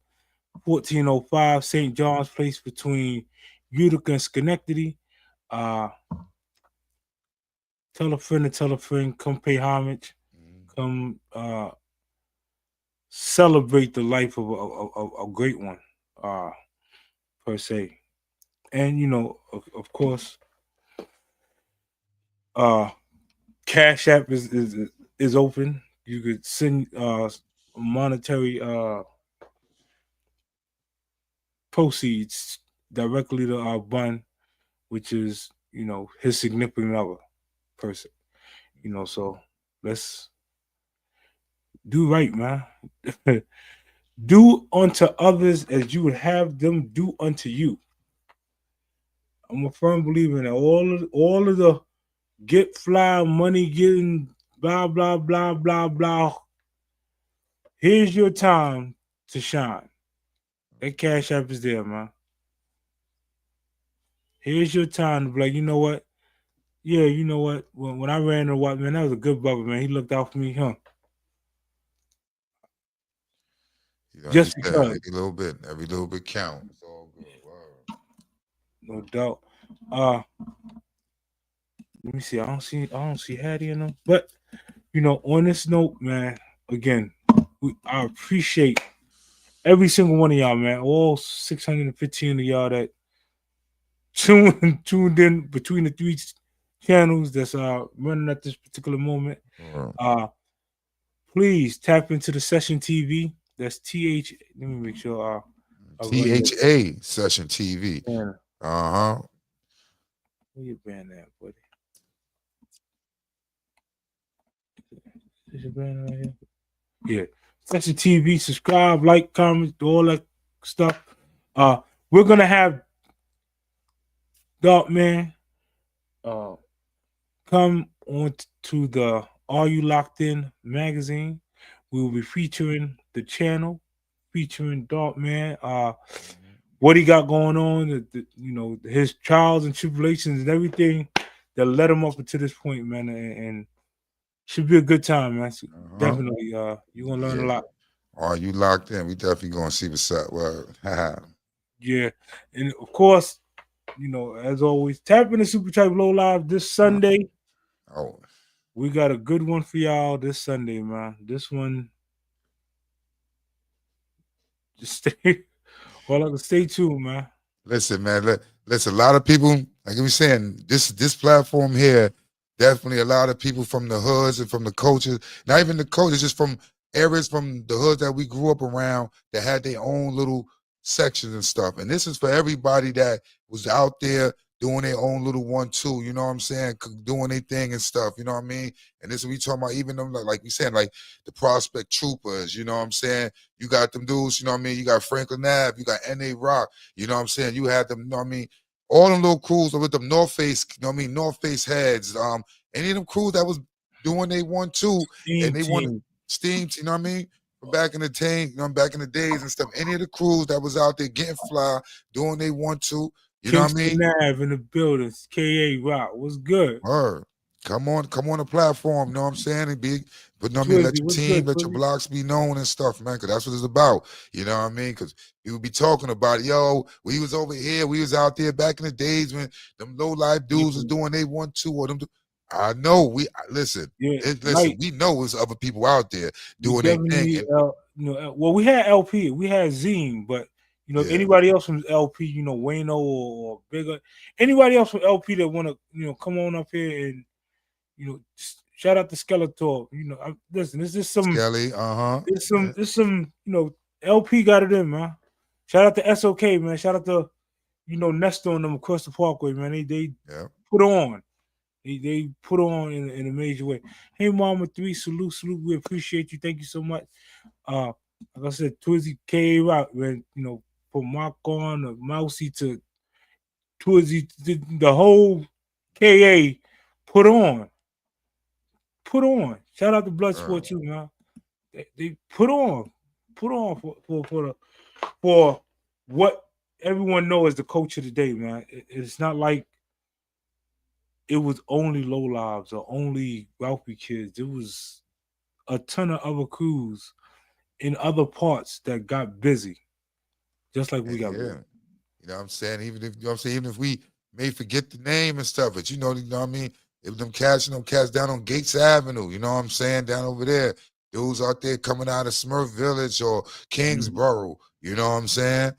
1405 St. John's Place between Utica and Schenectady. Tell a friend, come pay homage, come celebrate the life of a great one, per se. And of course, Cash App is open. You could send monetary proceeds directly to our bun, which is his significant other person. So let's do right, man. Do unto others as you would have them do unto you. I'm a firm believer in that. All of the get fly money getting blah blah blah blah blah. Here's your time to shine. That Cash App is there, man. Here's your time to be like, you know what? Yeah, you know what? When I ran the white man, that was a good brother, man. He looked out for me, huh? Just because. Every little bit counts. It's all good. Wow. No doubt. Let me see. I don't see Hattie in them. But on this note, man, again, I appreciate every single one of y'all, man. All 615 of y'all that tuned in between the three channels that's running at this particular moment. Please tap into the Session TV. That's TH. Let me make sure. THA Session TV. Yeah. Uh-huh. Where you band at, buddy? Is your band right here? Yeah. Session TV. Subscribe, like, comment, do all that stuff. We're gonna have Dark Man come on to the Are You Locked In magazine. We will be featuring the channel, featuring Dark Man, what he got going on, his trials and tribulations and everything that led him up until this point, man. And should be a good time, man. So definitely, you're gonna learn a lot. Are you locked in? We definitely gonna see what's up. Well, yeah, and of course, as always, tap in the Super Type Low Live this Sunday. We got a good one for y'all this Sunday, man. This one, just stay. Well, I can stay tuned, man. Listen, man. Listen, a lot of people, like we saying, this platform here, definitely a lot of people from the hoods and from the cultures, not even the cultures, just from areas from the hoods that we grew up around that had their own little sections and stuff. And this is for everybody that was out there doing their own little 1-2, you know what I'm saying, doing their thing and stuff, you know what I mean? And this is we talking about even them, like we said, like the Prospect Troopers, you know what I'm saying? You got them dudes, you know what I mean? You got Franklin Ave, you got N.A. Rock, you know what I'm saying? You had them, you know what I mean? All them little crews with them North Face, you know what I mean? North Face heads, any of them crews that was doing their 1-2, and they wanted steams, you know what I mean? Back in the day, back in the days and stuff. Any of the crews that was out there getting fly, doing they 1-2, you know what I mean? Nav in the buildings, KA Rock, what's good? Come on the platform, you know what I'm saying? And but you know what I mean, let your team, let your blocks be known and stuff, man, because that's what it's about. You know what I mean? Because you would be talking about it, yo, we was over here, we was out there back in the days when them low life dudes was doing they 1-2 or them. I know listen. Yeah, Listen, like we know there's other people out there we doing their definitely thing. need And, well, we had LP, we had Zine, but yeah, anybody else from LP, Wayno or Bigger, anybody else from LP that want to, come on up here and shout out to Skeletor. Listen, this is some, Skelly, yeah, it's some, LP got it in, man. Shout out to SOK, man. Shout out to Nestor and them across the parkway, man. They yeah. put on. They put on in a major way. Hey, Mama 3, salute. We appreciate you. Thank you so much. Like I said, Twizzy came out, man. From Mark on, the Mousy to Twizzy, the whole KA put on. Shout out to Bloodsport too, man. They put on for what everyone knows as the coach of the day, man. It's not like it was only low lives or only wealthy kids. It was a ton of other crews in other parts that got busy, just like we got busy. Yeah. You know what I'm saying? Even if we may forget the name and stuff, but you know what I mean? If them cats down on Gates Avenue, you know what I'm saying? Down over there. Dudes out there coming out of Smurf Village or Kingsborough, you know what I'm saying?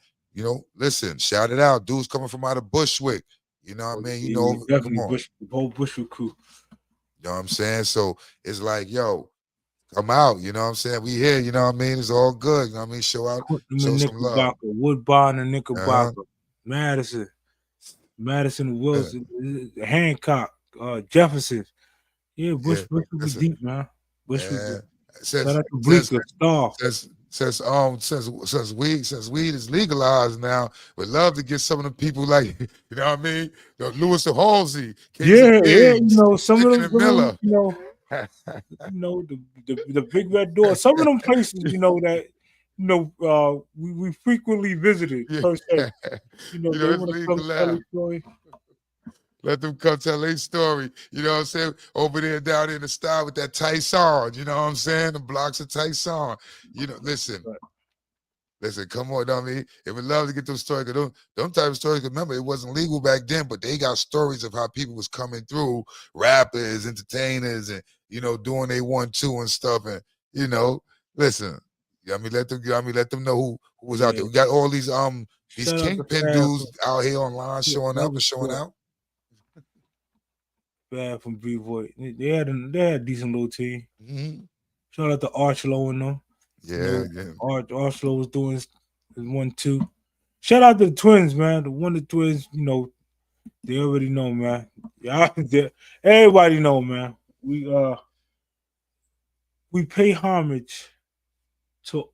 Listen, shout it out. Dudes coming from out of Bushwick. You know what I mean? Come Definitely on. the whole Bushwick crew. You know what I'm saying? So it's like, yo, come out, you know what I'm saying? We here, you know what I mean? It's all good, you know what I mean? Show some love. Knickerbocker, Woodbine and Knickerbocker, Madison, Wilson, Hancock, Jefferson. Yeah, Bushwick was deep, man. Bushwick. Shout out to Bleecker, Star. Since weed is legalized now, we'd love to get some of the people like, you know what I mean? Lewis and Halsey, Kings Yeah, and Kings, some of Chicken and Miller. The Big Red Door. Some of them places, that we frequently visited per se. They it's want to legal come tell now. their story. Let them come tell their story. You know what I'm saying? Over there, down in the style with that Tyson. You know what I'm saying? The blocks of Tyson. Listen. Listen, come on, I mean, it would love to get those stories. Them type of stories. Remember, it wasn't legal back then, but they got stories of how people was coming through, rappers, entertainers, and doing they 1-2 and stuff. And listen, let them know who was out there. We got all these these Shout out to kingpin Fab dudes out here online showing up and showing out. Fab from B-Boy. They had a decent little team. Mm-hmm. Shout out to Archlow and them. Yeah. Archlow was doing his 1-2. Shout out to the twins, man. The twins, they already know, man. Yeah, everybody know, man. We pay homage to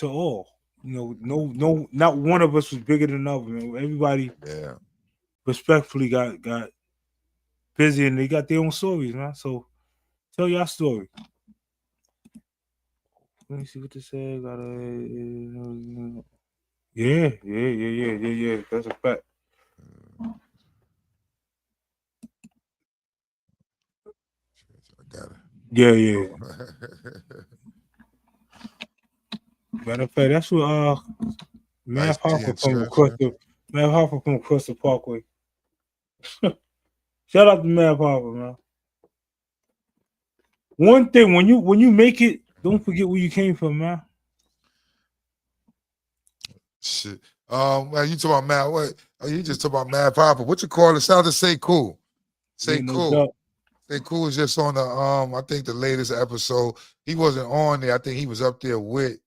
all. No, not one of us was bigger than another, man. Everybody respectfully got busy and they got their own stories, man. So tell your story. Let me see what this says. Yeah. That's a fact. I got it. Yeah. Matter of fact, that's what Math Hoffa from across the parkway. Shout out to Math Hoffa, man. One thing, when you make it, don't forget where you came from, man. Shit. Well, you talking about Matt? What? Oh, you just talking about Matt Papa? What you call it? Sound to say cool. Say cool. Say cool was just on the I think the latest episode. He wasn't on there. I think he was up there with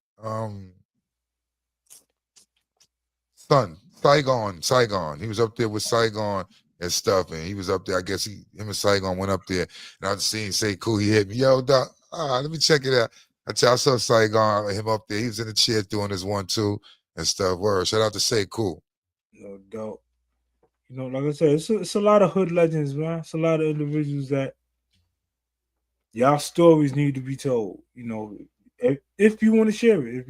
Saigon. He was up there with Saigon and stuff, and he was up there. I guess him and Saigon went up there, and I just seen Say Cool. He hit me, yo, doc. Let me check it out. I saw Saigon, him up there. He was in the chair doing his 1-2 and stuff. Word. Shout out to Say Cool. No doubt. Like I said, it's a lot of hood legends, man. It's a lot of individuals that y'all stories need to be told. If you want to share it,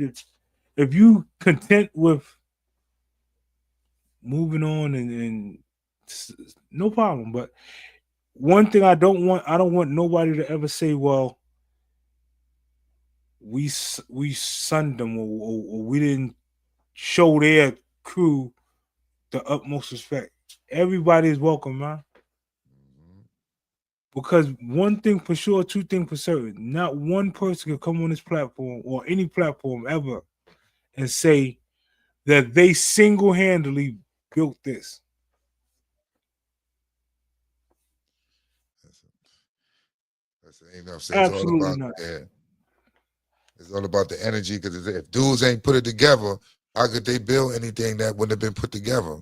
if you content with moving on and no problem. But one thing I don't want nobody to ever say, well, we sunned them or we didn't show their crew the utmost respect. Everybody is welcome, man. Because one thing for sure, two things for certain, not one person can come on this platform or any platform ever and say that they single-handedly built this. You know what I'm saying? It's all Absolutely about not. It's all about the energy. Because if dudes ain't put it together, how could they build anything that wouldn't have been put together?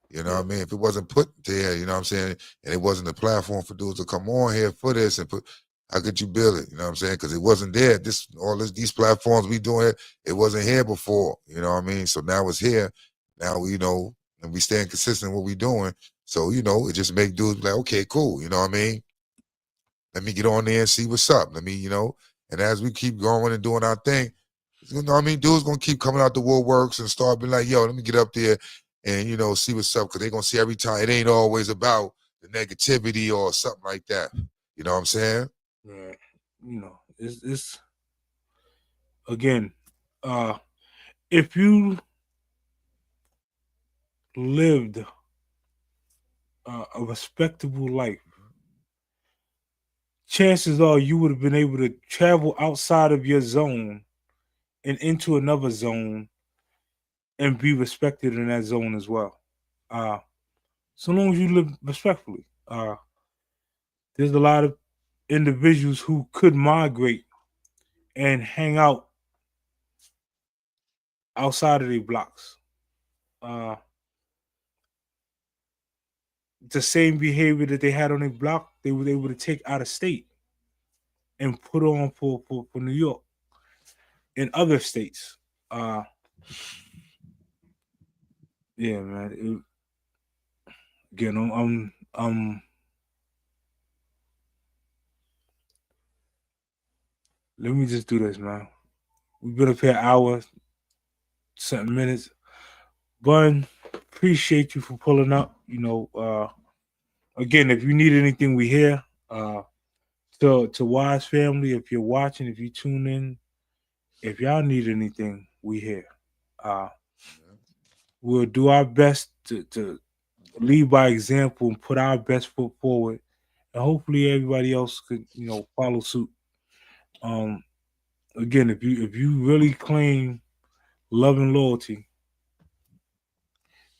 You know what I mean? If it wasn't put there, you know what I'm saying, and it wasn't a platform for dudes to come on here for this and put, how could you build it? You know what I'm saying? Because it wasn't there. These platforms we doing, it wasn't here before. You know what I mean? So now it's here. Now we know, and we staying consistent in what we doing. So it just make dudes be like, okay, cool. You know what I mean? Let me get on there and see what's up. Let me, and as we keep going and doing our thing, you know what I mean? Dudes gonna keep coming out the woodworks and start being like, yo, let me get up there and see what's up, because they're gonna see every time it ain't always about the negativity or something like that. You know what I'm saying? Right. It's again, if you lived a respectable life, chances are you would have been able to travel outside of your zone and into another zone and be respected in that zone as well. So long as you live respectfully. There's a lot of individuals who could migrate and hang out outside of their blocks. The same behavior that they had on their block, they were able to take out of state and put on for New York and other states. Yeah, man. Again, let me just do this, man. We've been up here an hour, 7 minutes. Bun, appreciate you for pulling up. Again, if you need anything, we here. To Wise family, if you're watching, if you tune in, if y'all need anything, we here. We'll do our best to lead by example and put our best foot forward, and hopefully everybody else could follow suit. Again, if you really claim love and loyalty,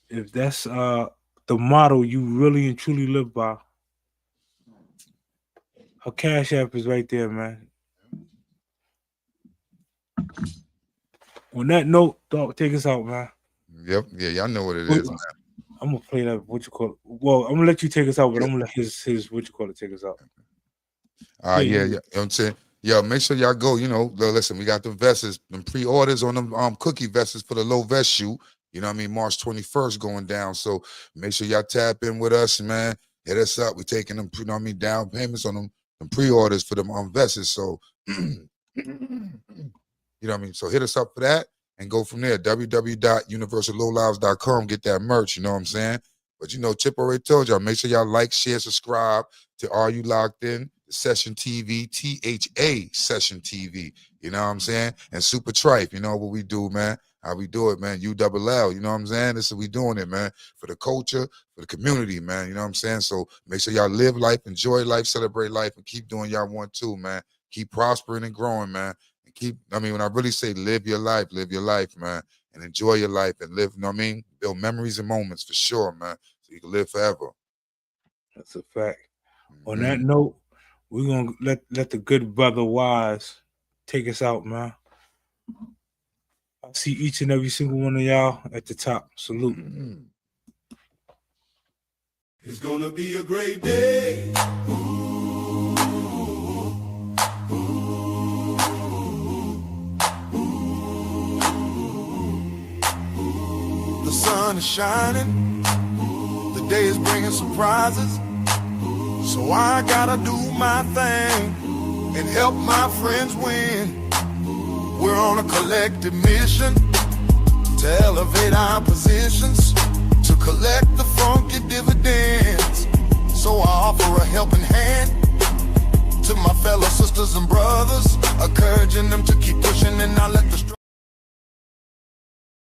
if that's the motto you really and truly live by, her Cash App is right there, man. On that note, dog, take us out, man. Yep. Yeah, y'all know what it is, man. I'm gonna play that. What you call it? Well, I'm gonna let you take us out, but I'm gonna let his what you call it take us out. Yeah. You know what I'm saying? Yo, make sure y'all go. Listen, we got the vests, them pre-orders on them cookie vests for the low vest shoot. You know what I mean? March 21st going down. So make sure y'all tap in with us, man. Hit us up. We're taking them, down payments on them pre-orders for them vests. So you know what I mean? So hit us up for that and go from there. www.universallowlives.com. Get that merch, you know what I'm saying? But Chip already told y'all, make sure y'all like, share, subscribe to Are You Locked In? Session TV, THA Session TV, you know what I'm saying? And Super Tripe, you know what we do, man. How we do it, man. ULL, you know what I'm saying? This is we doing it, man. For the culture, for the community, man. You know what I'm saying? So make sure y'all live life, enjoy life, celebrate life, and keep doing y'all want to, man. Keep prospering and growing, man. And when I really say live your life, man. And enjoy your life and live, you know what I mean? Build memories and moments for sure, man. So you can live forever. That's a fact. On that note, we're gonna let the good brother Wise take us out, man. I see each and every single one of y'all at the top. Salute. It's gonna be a great day. The sun is shining. The day is bringing surprises. So I gotta do my thing and help my friends win. We're on a collective mission to elevate our positions, to collect the funky dividends. So I offer a helping hand to my fellow sisters and brothers, encouraging them to keep pushing and not let the